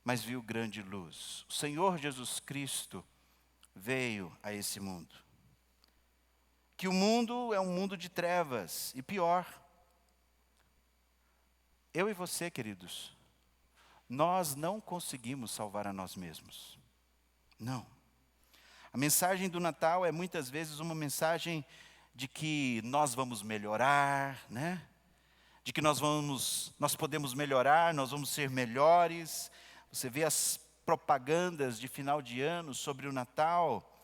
mas viu grande luz. O Senhor Jesus Cristo veio a esse mundo. Que o mundo é um mundo de trevas, e pior, eu e você, queridos, nós não conseguimos salvar a nós mesmos. Não. A mensagem do Natal é muitas vezes uma mensagem de que nós vamos melhorar, né? De que nós podemos melhorar, nós vamos ser melhores. Você vê as propagandas de final de ano sobre o Natal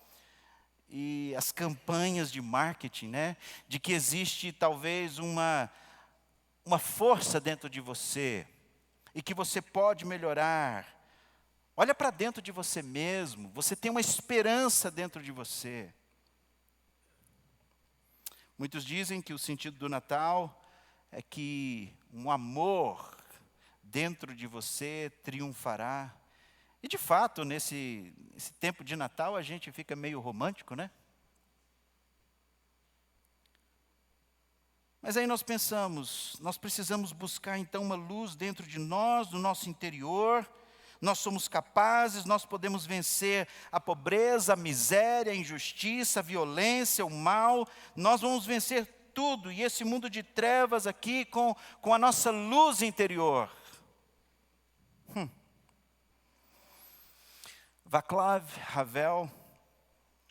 e as campanhas de marketing, né? De que existe talvez uma força dentro de você e que você pode melhorar. Olha para dentro de você mesmo, você tem uma esperança dentro de você. Muitos dizem que o sentido do Natal é que um amor dentro de você triunfará. E de fato, nesse tempo de Natal, a gente fica meio romântico, né? Mas aí nós pensamos, nós precisamos buscar então uma luz dentro de nós, no nosso interior. Nós somos capazes, nós podemos vencer a pobreza, a miséria, a injustiça, a violência, o mal. Nós vamos vencer tudo, e esse mundo de trevas aqui com a nossa luz interior. Václav Havel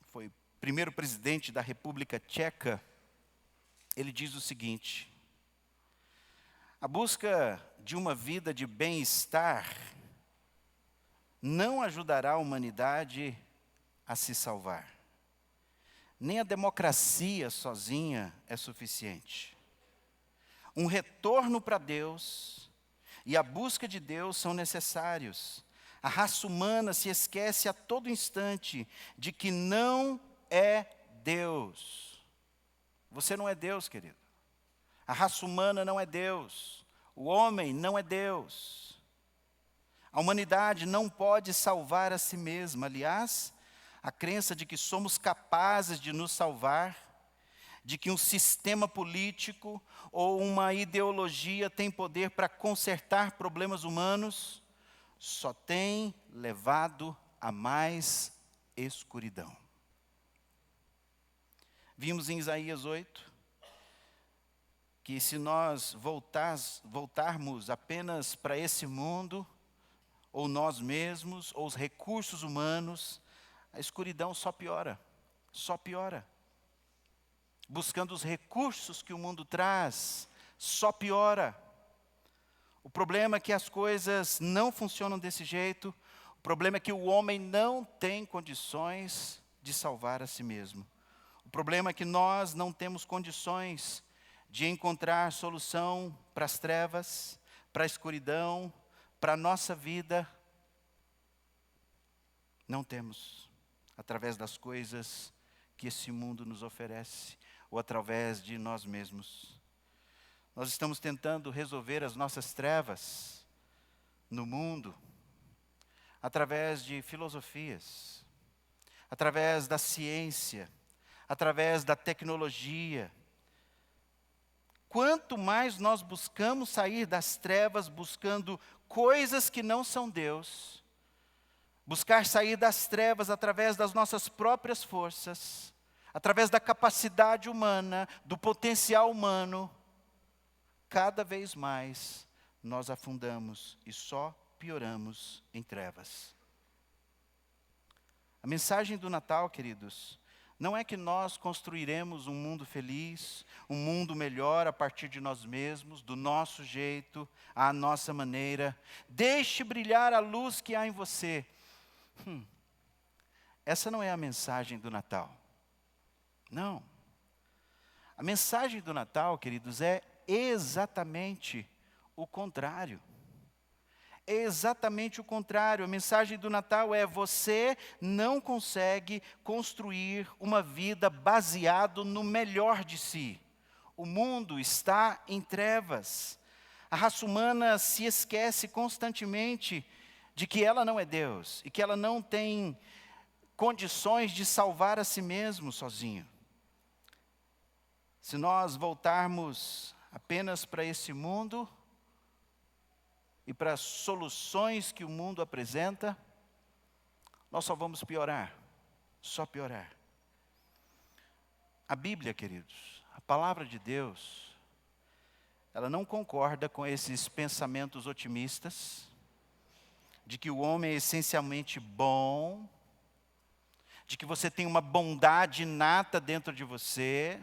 foi primeiro presidente da República Tcheca. Ele diz o seguinte: a busca de uma vida de bem-estar não ajudará a humanidade a se salvar. Nem a democracia sozinha é suficiente. Um retorno para Deus e a busca de Deus são necessários. A raça humana se esquece a todo instante de que não é Deus. Você não é Deus, querido. A raça humana não é Deus. O homem não é Deus. A humanidade não pode salvar a si mesma. Aliás, a crença de que somos capazes de nos salvar, de que um sistema político ou uma ideologia tem poder para consertar problemas humanos, só tem levado a mais escuridão. Vimos em Isaías 8, que se nós voltarmos apenas para esse mundo, ou nós mesmos, ou os recursos humanos, a escuridão só piora, só piora. Buscando os recursos que o mundo traz, só piora. O problema é que as coisas não funcionam desse jeito, o problema é que o homem não tem condições de salvar a si mesmo. O problema é que nós não temos condições de encontrar solução para as trevas, para a escuridão, para a nossa vida. Não temos, através das coisas que esse mundo nos oferece, ou através de nós mesmos. Nós estamos tentando resolver as nossas trevas no mundo, através de filosofias, através da ciência, através da tecnologia. Quanto mais nós buscamos sair das trevas, buscando coisas que não são Deus, buscar sair das trevas através das nossas próprias forças, através da capacidade humana, do potencial humano, cada vez mais nós afundamos e só pioramos em trevas. A mensagem do Natal, queridos, não é que nós construiremos um mundo feliz, um mundo melhor a partir de nós mesmos, do nosso jeito, à nossa maneira. Deixe brilhar a luz que há em você. Essa não é a mensagem do Natal. Não. A mensagem do Natal, queridos, é exatamente o contrário. É exatamente o contrário. A mensagem do Natal é: você não consegue construir uma vida baseado no melhor de si. O mundo está em trevas. A raça humana se esquece constantemente de que ela não é Deus e que ela não tem condições de salvar a si mesmo sozinho. Se nós voltarmos apenas para esse mundo e para as soluções que o mundo apresenta, nós só vamos piorar, só piorar. A Bíblia, queridos, a palavra de Deus, ela não concorda com esses pensamentos otimistas, de que o homem é essencialmente bom, de que você tem uma bondade inata dentro de você.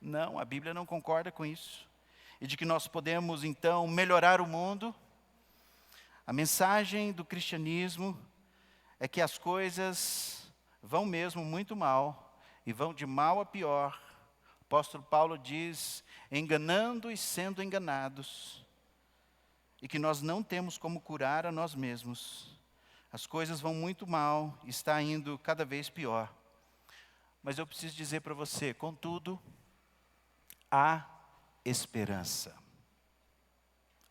Não, a Bíblia não concorda com isso. E de que nós podemos, então, melhorar o mundo. A mensagem do cristianismo é que as coisas vão mesmo muito mal, e vão de mal a pior. O apóstolo Paulo diz: enganando e sendo enganados, e que nós não temos como curar a nós mesmos. As coisas vão muito mal, está indo cada vez pior. Mas eu preciso dizer para você, contudo, há esperança.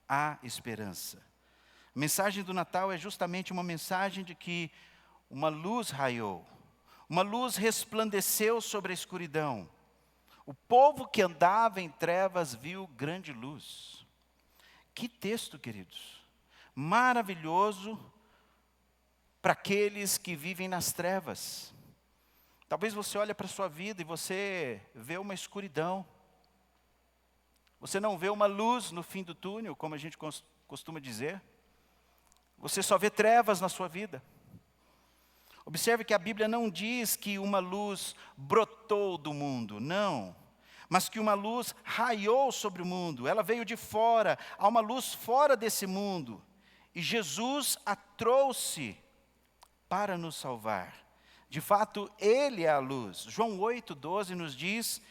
Há esperança. A mensagem do Natal é justamente uma mensagem de que uma luz raiou, uma luz resplandeceu sobre a escuridão. O povo que andava em trevas viu grande luz. Que texto, queridos, maravilhoso para aqueles que vivem nas trevas. Talvez você olhe para a sua vida e você vê uma escuridão. Você não vê uma luz no fim do túnel, como a gente costuma dizer. Você só vê trevas na sua vida. Observe que a Bíblia não diz que uma luz brotou do mundo, não. Mas que uma luz raiou sobre o mundo, ela veio de fora, há uma luz fora desse mundo. E Jesus a trouxe para nos salvar. De fato, Ele é a luz. João 8,12 nos diz,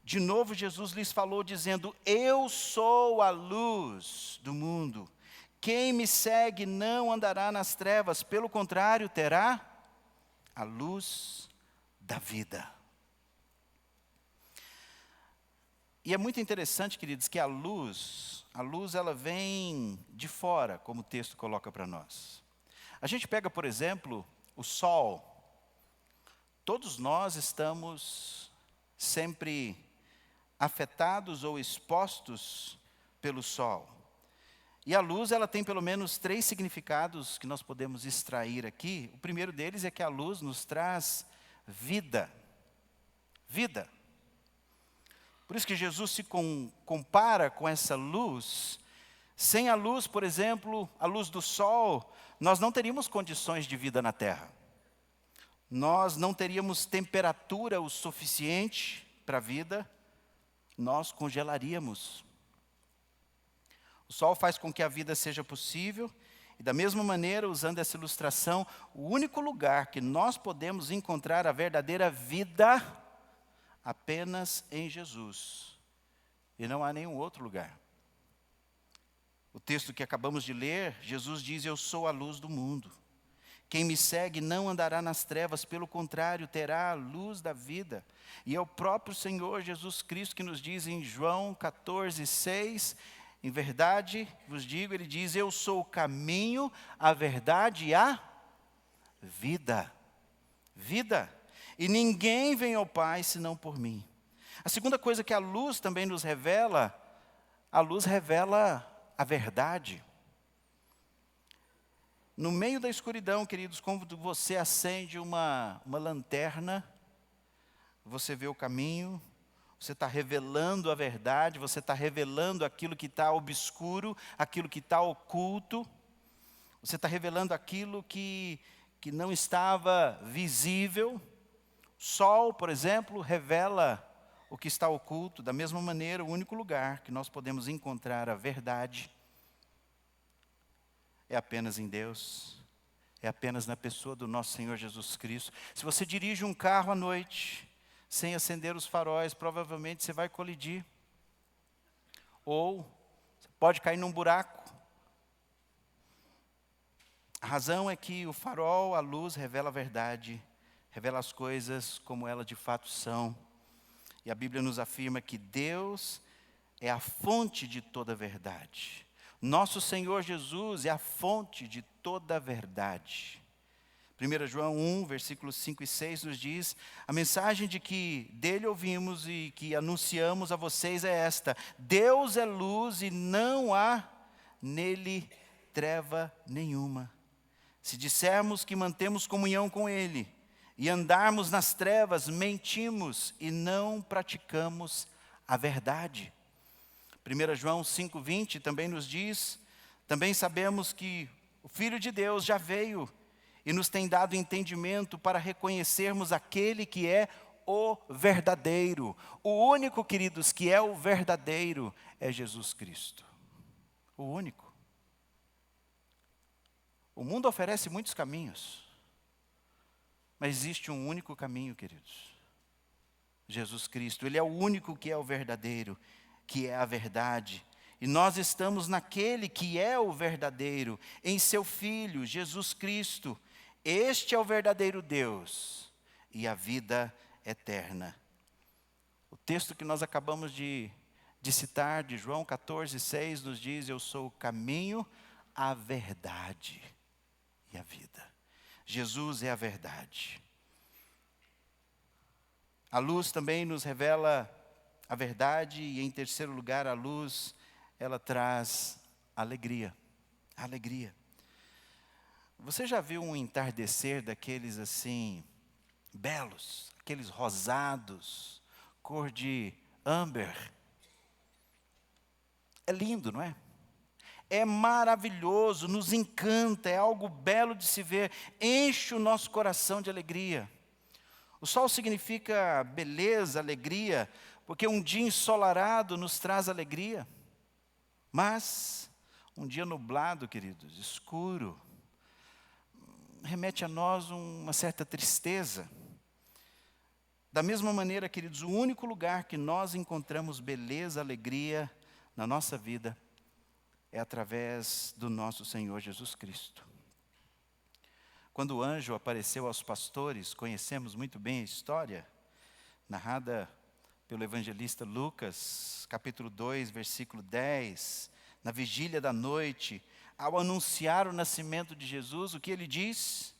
de novo Jesus lhes falou dizendo, eu sou a luz do mundo. Quem me segue não andará nas trevas, pelo contrário, terá a luz da vida. E é muito interessante, queridos, que a luz ela vem de fora, como o texto coloca para nós. A gente pega, por exemplo, o sol. Todos nós estamos sempre afetados ou expostos pelo sol. E a luz, ela tem pelo menos 3 significados que nós podemos extrair aqui. O primeiro deles é que a luz nos traz vida. Vida. Por isso que Jesus se compara com essa luz. Sem a luz, por exemplo, a luz do sol, nós não teríamos condições de vida na terra. Nós não teríamos temperatura o suficiente para a vida. Nós congelaríamos. O sol faz com que a vida seja possível, e da mesma maneira, usando essa ilustração, o único lugar que nós podemos encontrar a verdadeira vida, apenas em Jesus, e não há nenhum outro lugar. O texto que acabamos de ler, Jesus diz, eu sou a luz do mundo. Quem me segue não andará nas trevas, pelo contrário, terá a luz da vida. E é o próprio Senhor Jesus Cristo que nos diz em João 14,6, em verdade, vos digo, ele diz, eu sou o caminho, a verdade e a vida. Vida. E ninguém vem ao Pai senão por mim. A segunda coisa que a luz também nos revela, a luz revela a verdade. No meio da escuridão, queridos, quando você acende uma lanterna, você vê o caminho, você está revelando a verdade, você está revelando aquilo que está obscuro, aquilo que está oculto, você está revelando aquilo que não estava visível. O sol, por exemplo, revela o que está oculto. Da mesma maneira, o único lugar que nós podemos encontrar a verdade é apenas em Deus, é apenas na pessoa do nosso Senhor Jesus Cristo. Se você dirige um carro à noite, sem acender os faróis, provavelmente você vai colidir. Ou você pode cair num buraco. A razão é que o farol, a luz, revela a verdade, revela as coisas como elas de fato são. E a Bíblia nos afirma que Deus é a fonte de toda a verdade. Nosso Senhor Jesus é a fonte de toda a verdade. 1 João 1, versículos 5 e 6 nos diz, a mensagem de que dele ouvimos e que anunciamos a vocês é esta, Deus é luz e não há nele treva nenhuma. Se dissermos que mantemos comunhão com ele e andarmos nas trevas, mentimos e não praticamos a verdade. 1 João 5,20 também nos diz, também sabemos que o Filho de Deus já veio e nos tem dado entendimento para reconhecermos aquele que é o verdadeiro. O único, queridos, que é o verdadeiro é Jesus Cristo. O único. O mundo oferece muitos caminhos, mas existe um único caminho, queridos. Jesus Cristo, Ele é o único que é o verdadeiro, que é a verdade. E nós estamos naquele que é o verdadeiro, em seu Filho, Jesus Cristo. Este é o verdadeiro Deus e a vida eterna. O texto que nós acabamos de de citar, de João 14:6, nos diz: eu sou o caminho, a verdade e a vida. Jesus é a verdade. A luz também nos revela a verdade, e em terceiro lugar, a luz, ela traz alegria. Alegria. Você já viu um entardecer daqueles assim, belos, aqueles rosados, cor de âmbar? É lindo, não é? É maravilhoso, nos encanta, é algo belo de se ver, enche o nosso coração de alegria. O sol significa beleza, alegria, porque um dia ensolarado nos traz alegria. Mas um dia nublado, queridos, escuro, remete a nós uma certa tristeza. Da mesma maneira, queridos, o único lugar que nós encontramos beleza, alegria na nossa vida é através do nosso Senhor Jesus Cristo. Quando o anjo apareceu aos pastores, conhecemos muito bem a história, narrada pelo evangelista Lucas, capítulo 2, versículo 10, na vigília da noite, ao anunciar o nascimento de Jesus, o que ele diz?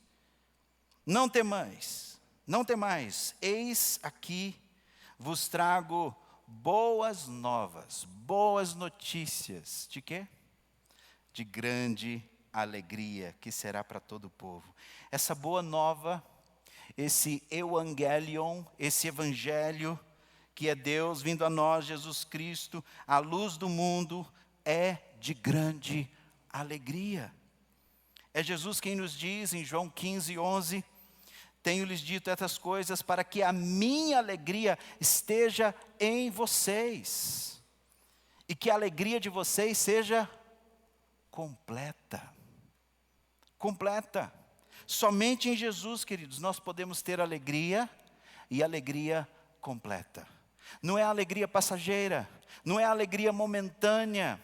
Não temais, não temais, eis aqui vos trago boas novas, boas notícias, de quê? De grande alegria, que será para todo o povo. Essa boa nova, esse evangelion, esse evangelho, que é Deus vindo a nós, Jesus Cristo, a luz do mundo, é de grande alegria. É Jesus quem nos diz em João 15:11, tenho-lhes dito essas coisas para que a minha alegria esteja em vocês, e que a alegria de vocês seja completa. Completa. Somente em Jesus, queridos, nós podemos ter alegria, e alegria completa. Não é a alegria passageira, não é a alegria momentânea.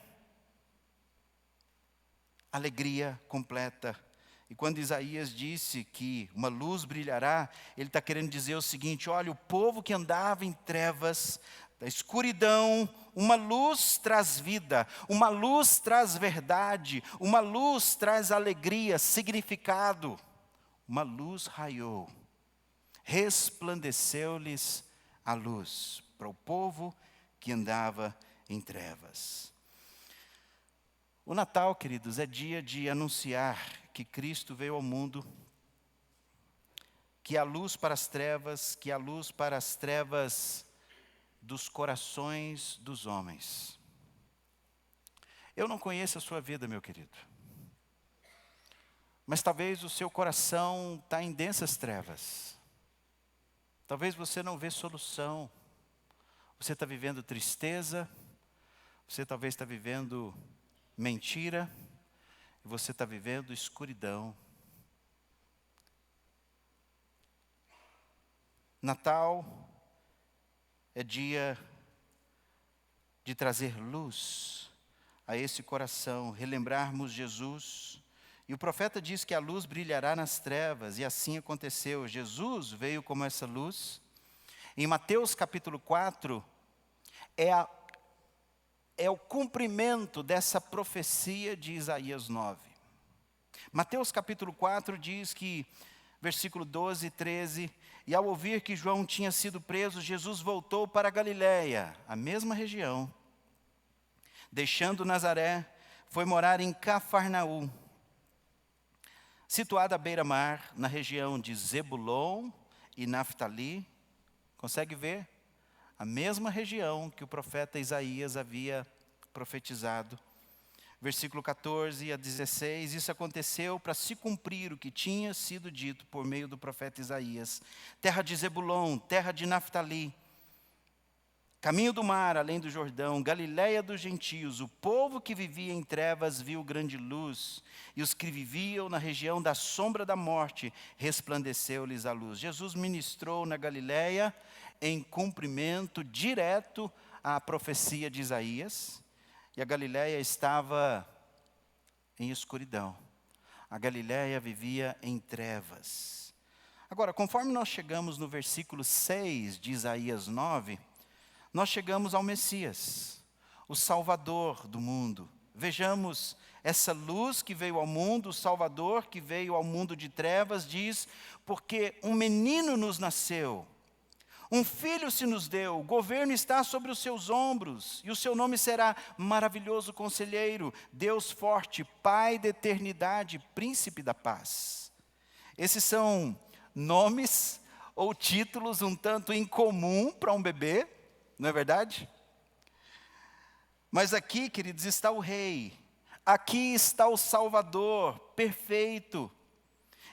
Alegria completa. E quando Isaías disse que uma luz brilhará, ele está querendo dizer o seguinte: olha, o povo que andava em trevas, da escuridão, uma luz traz vida, uma luz traz verdade, uma luz traz alegria, significado. Uma luz raiou, resplandeceu-lhes a luz para o povo que andava em trevas. O Natal, queridos, é dia de anunciar que Cristo veio ao mundo, que há luz para as trevas, que há luz para as trevas dos corações dos homens. Eu não conheço a sua vida, meu querido, mas talvez o seu coração está em densas trevas. Talvez você não vê solução. Você está vivendo tristeza, você talvez está vivendo mentira, e você está vivendo escuridão. Natal é dia de trazer luz a esse coração, relembrarmos Jesus. E o profeta diz que a luz brilhará nas trevas, e assim aconteceu. Jesus veio como essa luz. Em Mateus capítulo 4, é o cumprimento dessa profecia de Isaías 9. Mateus capítulo 4 diz que, versículo 12 e 13, e ao ouvir que João tinha sido preso, Jesus voltou para a Galiléia, a mesma região. Deixando Nazaré, foi morar em Cafarnaum, situada à beira-mar, na região de Zebulon e Naftali. Consegue ver? A mesma região que o profeta Isaías havia profetizado. Versículo 14 a 16, isso aconteceu para se cumprir o que tinha sido dito por meio do profeta Isaías. Terra de Zebulon, terra de Naftali, caminho do mar, além do Jordão, Galiléia dos gentios, o povo que vivia em trevas viu grande luz, e os que viviam na região da sombra da morte, resplandeceu-lhes a luz. Jesus ministrou na Galiléia em cumprimento direto à profecia de Isaías, e a Galiléia estava em escuridão. A Galiléia vivia em trevas. Agora, conforme nós chegamos no versículo 6 de Isaías 9, nós chegamos ao Messias. o Salvador do mundo. Vejamos essa luz que veio ao mundo, o Salvador que veio ao mundo de trevas, diz: porque um menino nos nasceu, um filho se nos deu, o governo está sobre os seus ombros, e o seu nome será Maravilhoso Conselheiro, Deus Forte, Pai da Eternidade, Príncipe da Paz. Esses são nomes ou títulos um tanto incomum para um bebê, não é verdade? Mas aqui, queridos, está o Rei, aqui está o Salvador, perfeito.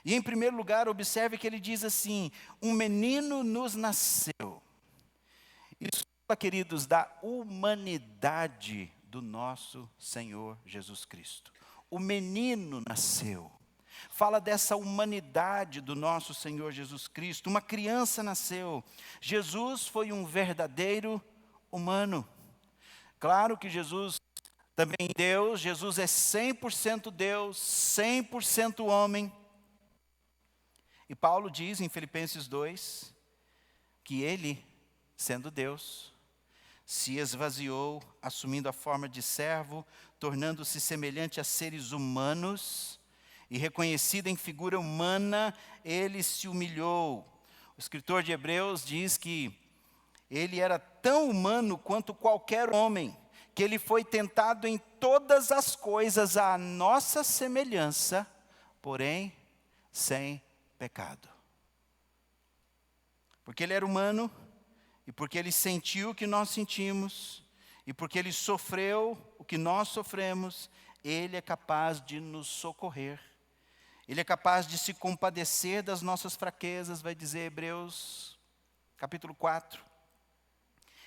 E em primeiro lugar, observe que ele diz assim: um menino nos nasceu. Isso fala, queridos, da humanidade do nosso Senhor Jesus Cristo. O menino nasceu. Fala dessa humanidade do nosso Senhor Jesus Cristo. Uma criança nasceu. Jesus foi um verdadeiro humano. Claro que Jesus também é Deus. Jesus é 100% Deus, 100% homem. E Paulo diz em Filipenses 2, que ele, sendo Deus, se esvaziou, assumindo a forma de servo, tornando-se semelhante a seres humanos, e reconhecido em figura humana, ele se humilhou. O escritor de Hebreus diz que ele era tão humano quanto qualquer homem, que ele foi tentado em todas as coisas à nossa semelhança, porém sem pecado. Porque ele era humano, e porque ele sentiu o que nós sentimos, e porque ele sofreu o que nós sofremos, ele é capaz de nos socorrer. Ele é capaz de se compadecer das nossas fraquezas, vai dizer Hebreus capítulo 4.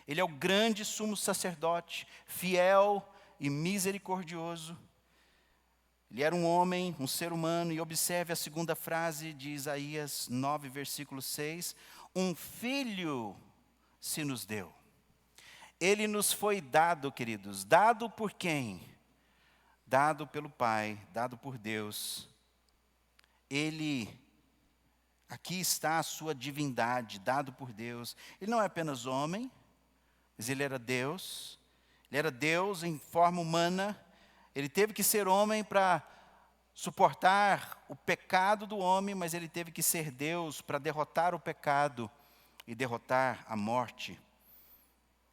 Ele é o grande sumo sacerdote, fiel e misericordioso. Ele era um homem, um ser humano, e observe a segunda frase de Isaías 9, versículo 6. Um filho se nos deu. Ele nos foi dado, queridos. Dado por quem? Dado pelo Pai, dado por Deus. Ele, aqui está a sua divindade, dado por Deus. Ele não é apenas homem, mas ele era Deus. Ele era Deus em forma humana. Ele teve que ser homem para suportar o pecado do homem, mas ele teve que ser Deus para derrotar o pecado e derrotar a morte.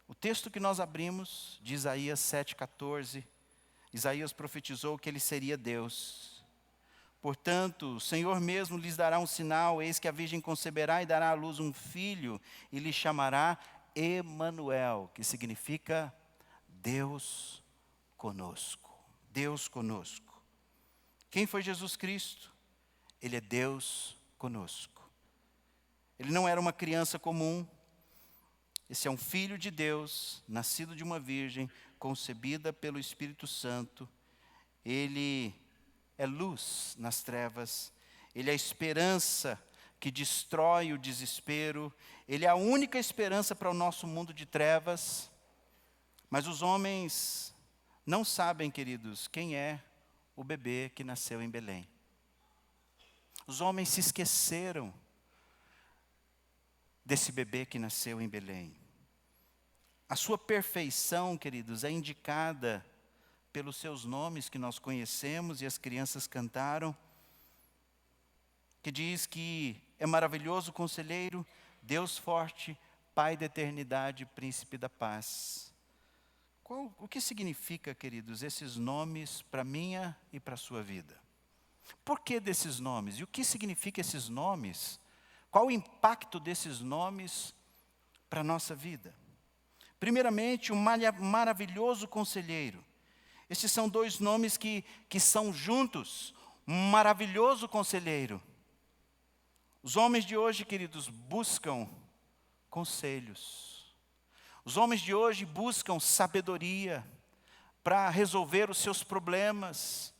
O texto que nós abrimos, de Isaías 7,14, Isaías profetizou que ele seria Deus. Portanto, o Senhor mesmo lhes dará um sinal: eis que a virgem conceberá e dará à luz um filho, e lhe chamará Emanuel, que significa Deus conosco. Deus conosco. Quem foi Jesus Cristo? Ele é Deus conosco. Ele não era uma criança comum. Esse é um filho de Deus, nascido de uma virgem, concebida pelo Espírito Santo. Ele é luz nas trevas. Ele é a esperança que destrói o desespero. Ele é a única esperança para o nosso mundo de trevas. Mas os homens não sabem, queridos, quem é o bebê que nasceu em Belém. Os homens se esqueceram desse bebê que nasceu em Belém. A sua perfeição, queridos, é indicada pelos seus nomes que nós conhecemos e as crianças cantaram, que diz que é maravilhoso conselheiro, Deus forte, Pai da eternidade, Príncipe da paz. O que significa, queridos, esses nomes para a minha e para a sua vida? Por que desses nomes? E o que significa esses nomes? Qual o impacto desses nomes para a nossa vida? Primeiramente, um maravilhoso conselheiro. Esses são dois nomes que são juntos. Um maravilhoso conselheiro. Os homens de hoje, queridos, buscam conselhos. Os homens de hoje buscam sabedoria para resolver os seus problemas,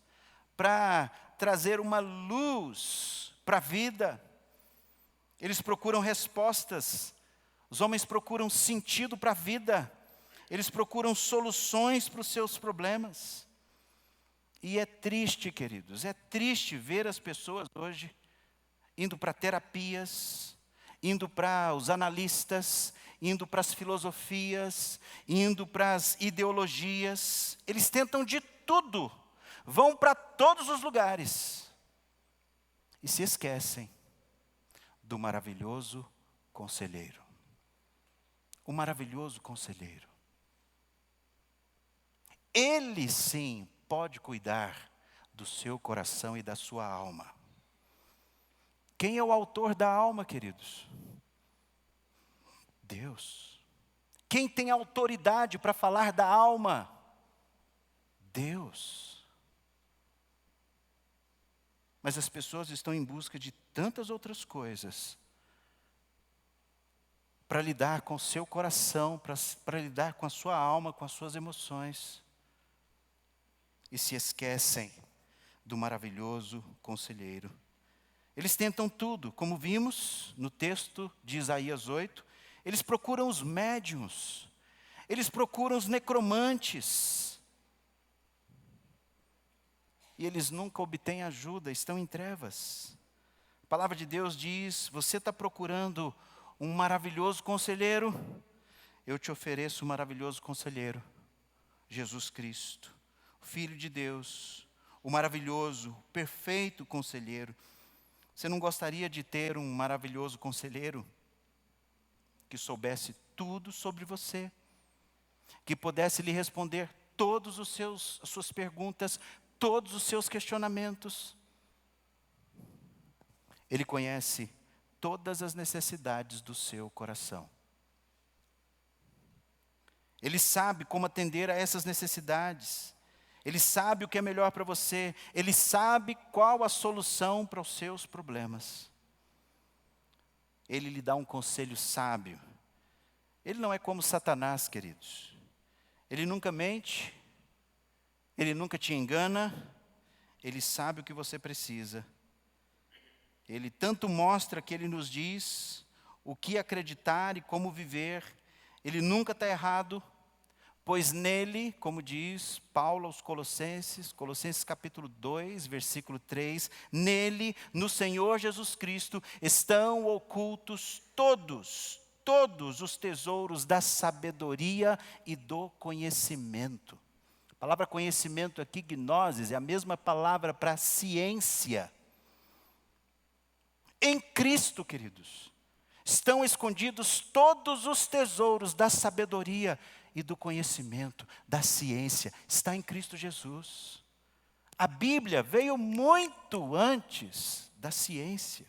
para trazer uma luz para a vida. Eles procuram respostas. Os homens procuram sentido para a vida. Eles procuram soluções para os seus problemas. E é triste, queridos, é triste ver as pessoas hoje indo para terapias, indo para os analistas, indo para as filosofias, indo para as ideologias. Eles tentam de tudo, vão para todos os lugares e se esquecem do maravilhoso conselheiro. O maravilhoso conselheiro. Ele sim pode cuidar do seu coração e da sua alma. Quem é o autor da alma, queridos? Deus. Quem tem autoridade para falar da alma? Deus. Mas as pessoas estão em busca de tantas outras coisas para lidar com o seu coração, para lidar com a sua alma, com as suas emoções. E se esquecem do maravilhoso conselheiro. Eles tentam tudo, como vimos no texto de Isaías 8. Eles procuram os médiuns, eles procuram os necromantes. E eles nunca obtêm ajuda, estão em trevas. A palavra de Deus diz: você está procurando um maravilhoso conselheiro? Eu te ofereço um maravilhoso conselheiro, Jesus Cristo, Filho de Deus, o maravilhoso, perfeito conselheiro. Você não gostaria de ter um maravilhoso conselheiro que soubesse tudo sobre você, que pudesse lhe responder todas as suas perguntas, todos os seus questionamentos? Ele conhece todas as necessidades do seu coração. Ele sabe como atender a essas necessidades. Ele sabe o que é melhor para você. Ele sabe qual a solução para os seus problemas. Ele lhe dá um conselho sábio. Ele não é como Satanás, queridos. Ele nunca mente. Ele nunca te engana. Ele sabe o que você precisa. Ele tanto mostra que ele nos diz o que acreditar e como viver. Ele nunca está errado, pois nele, como diz Paulo aos Colossenses, Colossenses capítulo 2, versículo 3, nele, no Senhor Jesus Cristo, estão ocultos todos os tesouros da sabedoria e do conhecimento. A palavra conhecimento aqui, gnosis, é a mesma palavra para ciência. Em Cristo, queridos, estão escondidos todos os tesouros da sabedoria e do conhecimento, da ciência. Está em Cristo Jesus. A Bíblia veio muito antes da ciência.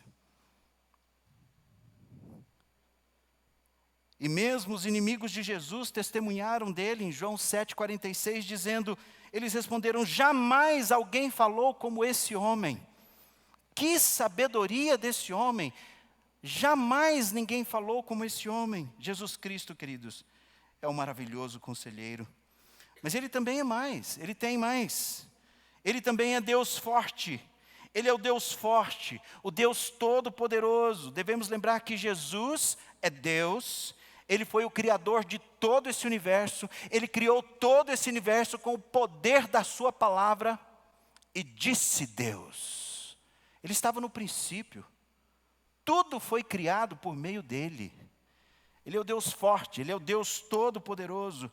E mesmo os inimigos de Jesus testemunharam dele em João 7,46, dizendo, eles responderam: jamais alguém falou como esse homem. Que sabedoria desse homem! Jamais ninguém falou como esse homem. Jesus Cristo, queridos, é um maravilhoso conselheiro. Mas ele também é mais, ele tem mais. Ele também é Deus forte. Ele é o Deus forte, o Deus todo-poderoso. Devemos lembrar que Jesus é Deus. Ele foi o criador de todo esse universo. Ele criou todo esse universo com o poder da sua palavra. E disse Deus. Ele estava no princípio. Tudo foi criado por meio dele. Ele é o Deus forte, ele é o Deus todo-poderoso.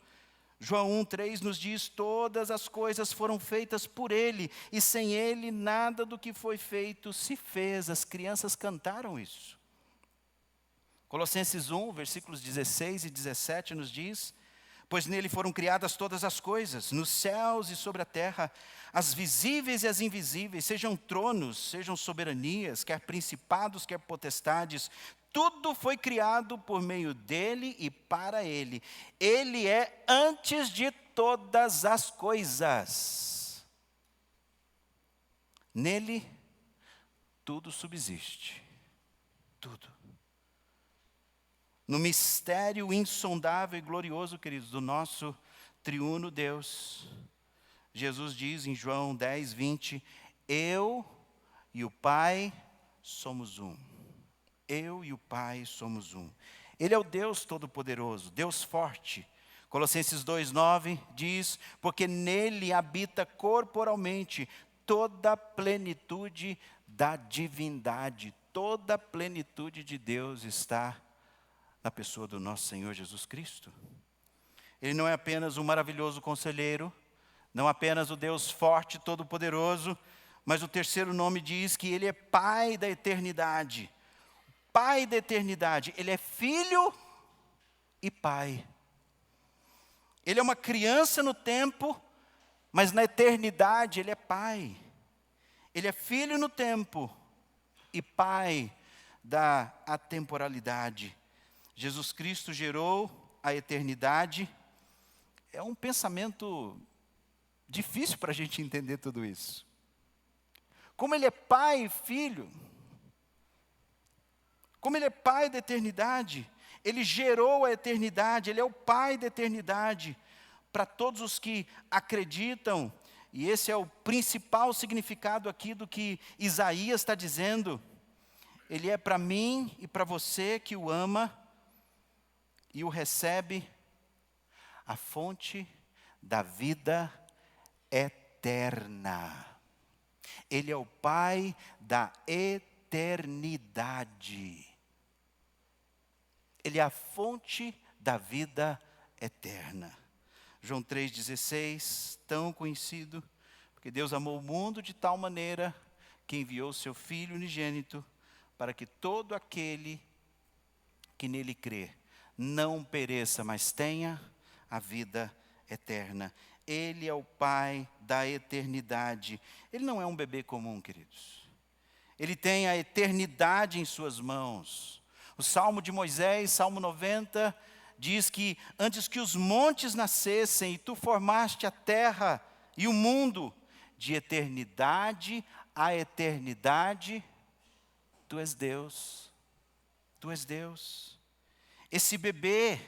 João 1,3 nos diz: todas as coisas foram feitas por ele, e sem ele nada do que foi feito se fez. As crianças cantaram isso. Colossenses 1, versículos 16 e 17 nos diz: pois nele foram criadas todas as coisas, nos céus e sobre a terra, as visíveis e as invisíveis, sejam tronos, sejam soberanias, quer principados, quer potestades, tudo foi criado por meio dele e para ele. Ele é antes de todas as coisas. Nele, tudo subsiste. Tudo. No mistério insondável e glorioso, queridos, do nosso triuno Deus, Jesus diz em João 10, 20, eu e o Pai somos um. Eu e o Pai somos um. Ele é o Deus todo-poderoso, Deus forte. Colossenses 2, 9 diz, porque nele habita corporalmente toda a plenitude da divindade. Toda a plenitude de Deus está na pessoa do nosso Senhor Jesus Cristo. Ele não é apenas um maravilhoso conselheiro, não apenas o Deus forte e todo-poderoso, mas o terceiro nome diz que Ele é Pai da eternidade. Pai da eternidade. Ele é Filho e Pai. Ele é uma criança no tempo, mas na eternidade Ele é Pai. Ele é Filho no tempo e Pai da atemporalidade. Jesus Cristo gerou a eternidade. É um pensamento difícil para a gente entender tudo isso. Como Ele é Pai e Filho, como Ele é Pai da eternidade, Ele gerou a eternidade, Ele é o Pai da eternidade para todos os que acreditam, e esse é o principal significado aqui do que Isaías está dizendo. Ele é para mim e para você que o ama e o recebe, a fonte da vida eterna. Ele é o Pai da eternidade. Ele é a fonte da vida eterna. João 3,16, tão conhecido, porque Deus amou o mundo de tal maneira que enviou o seu Filho unigênito para que todo aquele que nele crê não pereça, mas tenha a vida eterna. Ele é o Pai da eternidade. Ele não é um bebê comum, queridos. Ele tem a eternidade em suas mãos. O Salmo de Moisés, Salmo 90, diz que antes que os montes nascessem, e tu formaste a terra e o mundo, de eternidade a eternidade, tu és Deus. Tu és Deus. Esse bebê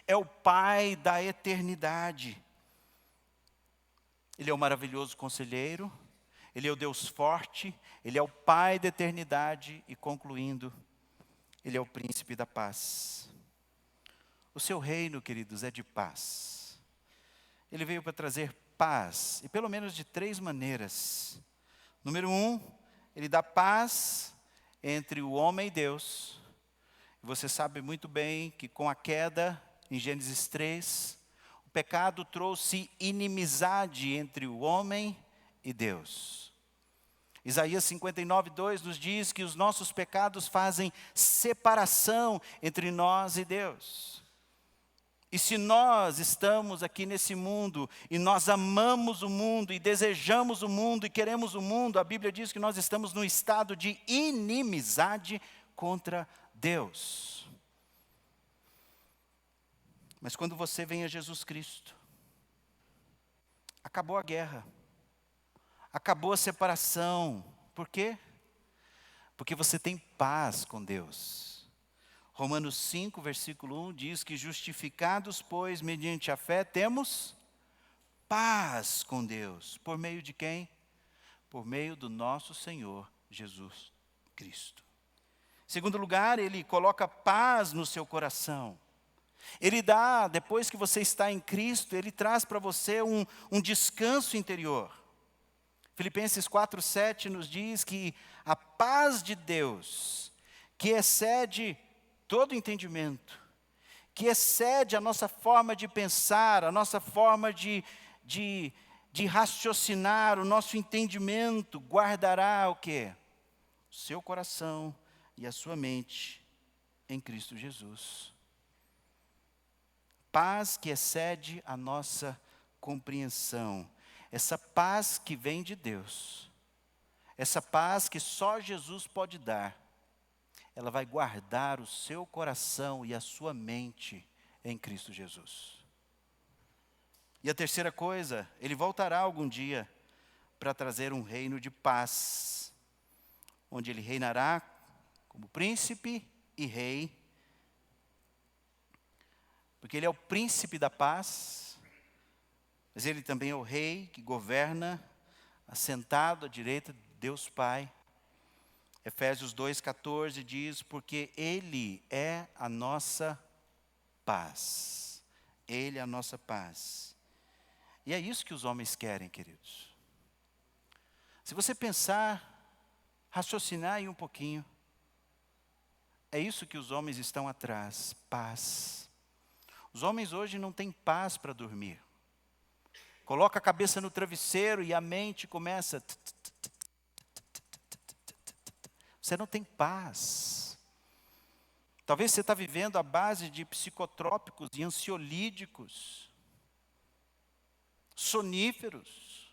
é o Pai da eternidade. Ele é o maravilhoso conselheiro, Ele é o Deus forte, Ele é o Pai da eternidade e, concluindo, Ele é o príncipe da paz. O seu reino, queridos, é de paz. Ele veio para trazer paz, e pelo menos de 3 maneiras. Número 1, Ele dá paz entre o homem e Deus. Você sabe muito bem que com a queda, em Gênesis 3, o pecado trouxe inimizade entre o homem e Deus. Isaías 59:2 nos diz que os nossos pecados fazem separação entre nós e Deus. E se nós estamos aqui nesse mundo, e nós amamos o mundo, e desejamos o mundo, e queremos o mundo, a Bíblia diz que nós estamos num estado de inimizade contra Deus. Mas quando você vem a Jesus Cristo, acabou a guerra, acabou a separação. Por quê? Porque você tem paz com Deus. Romanos 5, versículo 1 diz que justificados, pois, mediante a fé, temos paz com Deus. Por meio de quem? Por meio do nosso Senhor Jesus Cristo. Em segundo lugar, Ele coloca paz no seu coração. Ele dá, depois que você está em Cristo, Ele traz para você um descanso interior. Filipenses 4:7 nos diz que a paz de Deus, que excede todo entendimento, que excede a nossa forma de pensar, a nossa forma de raciocinar, o nosso entendimento, guardará o quê? O seu coração e a sua mente em Cristo Jesus. Paz que excede a nossa compreensão. Essa paz que vem de Deus. Essa paz que só Jesus pode dar. Ela vai guardar o seu coração e a sua mente em Cristo Jesus. E a terceira coisa, Ele voltará algum dia para trazer um reino de paz, onde Ele reinará como príncipe e rei, porque Ele é o príncipe da paz, mas Ele também é o rei que governa, assentado à direita de Deus Pai. Efésios 2:14 diz, porque Ele é a nossa paz. Ele é a nossa paz. E é isso que os homens querem, queridos. Se você pensar, raciocinar aí um pouquinho, é É isso que os homens estão atrás, paz. Os homens hoje não têm paz para dormir. Coloca a cabeça no travesseiro e a mente começa. Você não tem paz. Talvez você está vivendo à base de psicotrópicos e ansiolíticos, soníferos,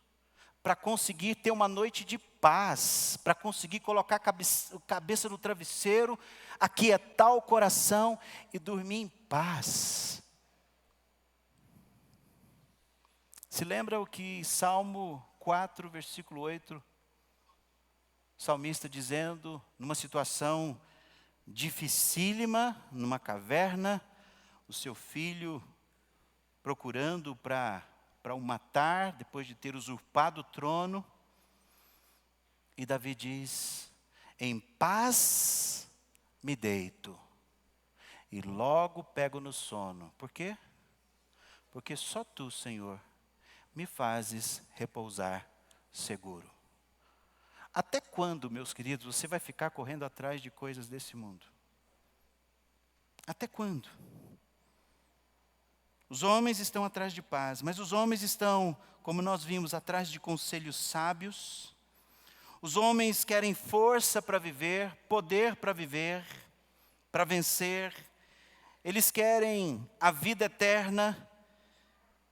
para conseguir ter uma noite de paz, para conseguir colocar a cabeça no travesseiro, aquietar o coração e dormir em paz. Se lembra o que Salmo 4, versículo 8, o salmista dizendo, numa situação dificílima, numa caverna, o seu filho procurando para o matar, depois de ter usurpado o trono. E Davi diz, em paz me deito, e logo pego no sono. Por quê? Porque só tu, Senhor, me fazes repousar seguro. Até quando, meus queridos, você vai ficar correndo atrás de coisas desse mundo? Até quando? Os homens estão atrás de paz, mas os homens estão, como nós vimos, atrás de conselhos sábios. Os homens querem força para viver, poder para viver, para vencer. Eles querem a vida eterna.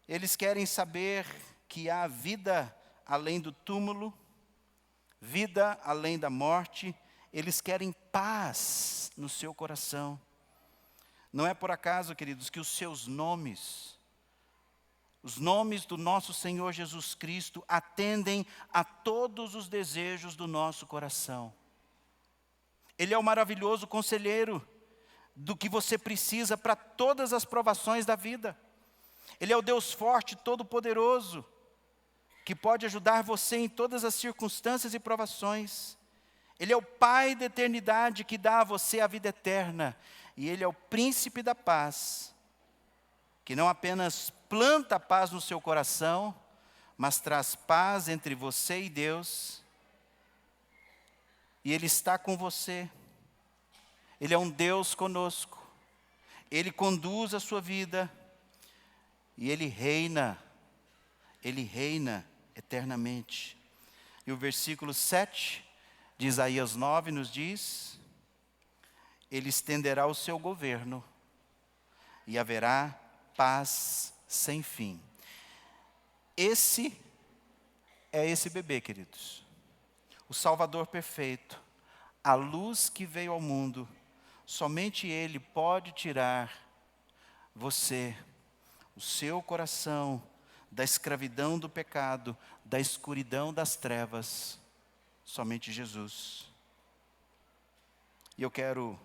Eles querem saber que há vida além do túmulo, vida além da morte. Eles querem paz no seu coração. Não é por acaso, queridos, que os seus nomes, os nomes do nosso Senhor Jesus Cristo, atendem a todos os desejos do nosso coração. Ele é o maravilhoso conselheiro do que você precisa para todas as provações da vida. Ele é o Deus forte, todo-poderoso, que pode ajudar você em todas as circunstâncias e provações. Ele é o Pai da eternidade que dá a você a vida eterna. E Ele é o príncipe da paz, que não apenas planta a paz no seu coração, mas traz paz entre você e Deus. E Ele está com você. Ele é um Deus conosco. Ele conduz a sua vida. E Ele reina eternamente. E o versículo 7 de Isaías 9 nos diz, Ele estenderá o seu governo e haverá paz sem fim. Esse é esse bebê, queridos. O Salvador perfeito, a luz que veio ao mundo, somente Ele pode tirar você, o seu coração, da escravidão do pecado, da escuridão das trevas, somente Jesus. E eu quero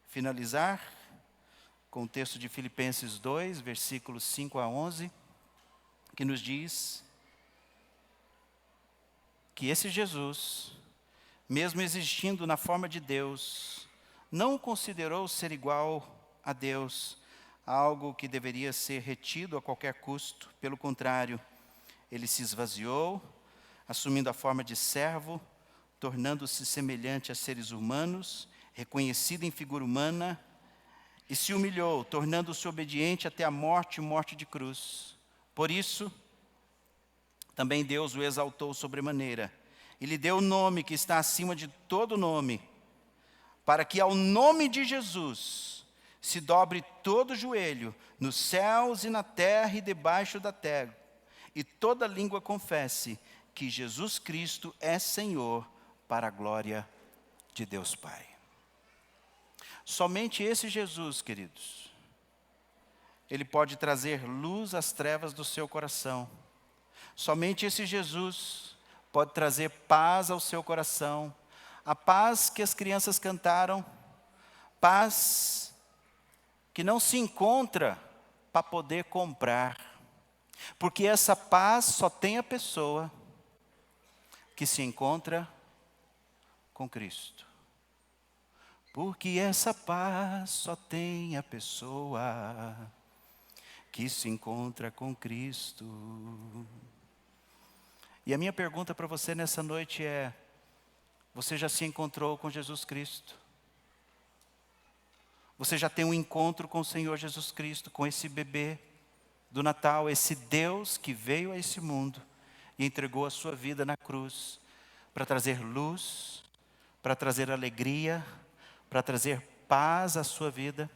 finalizar com o texto de Filipenses 2, versículos 5 a 11, que nos diz que esse Jesus, mesmo existindo na forma de Deus, não considerou ser igual a Deus, algo que deveria ser retido a qualquer custo. Pelo contrário, Ele se esvaziou, assumindo a forma de servo, tornando-se semelhante a seres humanos, reconhecido em figura humana, e se humilhou, tornando-se obediente até a morte e morte de cruz. Por isso, também Deus o exaltou sobremaneira, e lhe deu o nome que está acima de todo nome, para que ao nome de Jesus se dobre todo joelho, nos céus e na terra e debaixo da terra, e toda língua confesse que Jesus Cristo é Senhor, para a glória de Deus Pai. Somente esse Jesus, queridos, Ele pode trazer luz às trevas do seu coração. Somente esse Jesus pode trazer paz ao seu coração. A paz que as crianças cantaram, paz que não se encontra para poder comprar. Porque essa paz só tem a pessoa que se encontra com Cristo. Porque essa paz só tem a pessoa que se encontra com Cristo. E a minha pergunta para você nessa noite é: você já se encontrou com Jesus Cristo? Você já tem um encontro com o Senhor Jesus Cristo, com esse bebê do Natal, esse Deus que veio a esse mundo e entregou a sua vida na cruz para trazer luz, para trazer alegria, para trazer paz à sua vida.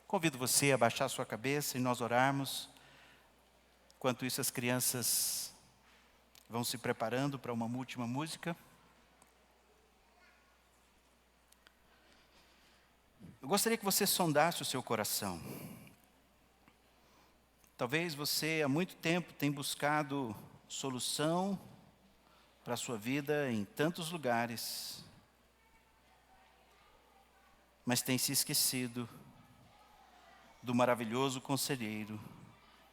Convido você a baixar a sua cabeça e nós orarmos. Enquanto isso, as crianças vão se preparando para uma última música. Eu gostaria que você sondasse o seu coração. Talvez você há muito tempo tenha buscado solução para a sua vida em tantos lugares, mas tem se esquecido do maravilhoso conselheiro,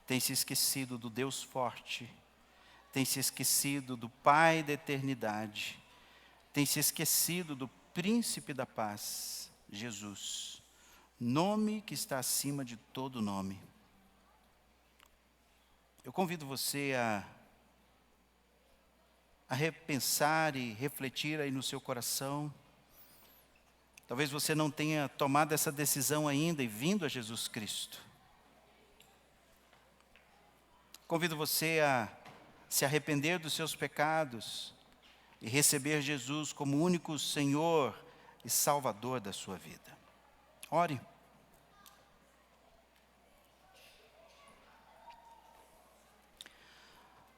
tem se esquecido do Deus forte, tem se esquecido do Pai da eternidade, tem se esquecido do Príncipe da paz, Jesus, nome que está acima de todo nome. Eu convido você a repensar e refletir aí no seu coração. Talvez você não tenha tomado essa decisão ainda e vindo a Jesus Cristo. Convido você a se arrepender dos seus pecados e receber Jesus como único Senhor e Salvador da sua vida. Ore.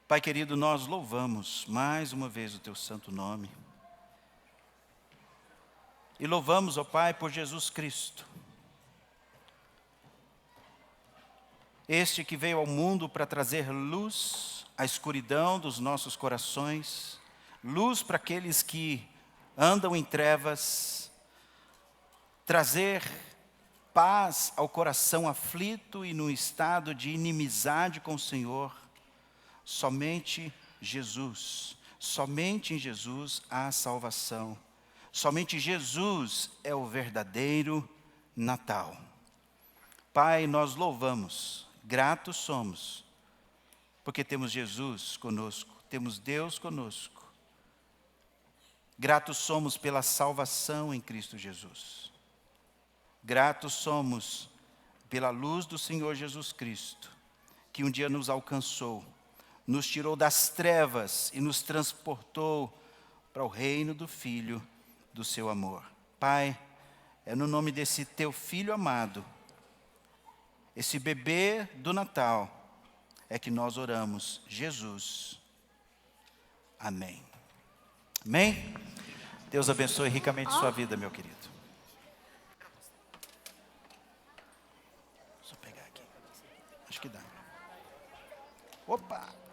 Pai querido, nós louvamos mais uma vez o teu santo nome. E louvamos, ó Pai, por Jesus Cristo. Este que veio ao mundo para trazer luz à escuridão dos nossos corações, luz para aqueles que andam em trevas, trazer paz ao coração aflito e no estado de inimizade com o Senhor. Somente Jesus, somente em Jesus há salvação. Somente Jesus é o verdadeiro Natal. Pai, nós louvamos, gratos somos, porque temos Jesus conosco, temos Deus conosco. Gratos somos pela salvação em Cristo Jesus. Gratos somos pela luz do Senhor Jesus Cristo, que um dia nos alcançou, nos tirou das trevas e nos transportou para o reino do Filho do seu amor. Pai, é no nome desse teu Filho amado, esse bebê do Natal, é que nós oramos, Jesus. Amém. Amém? Deus abençoe ricamente sua vida, meu querido. Deixa eu pegar aqui. Acho que dá. Opa!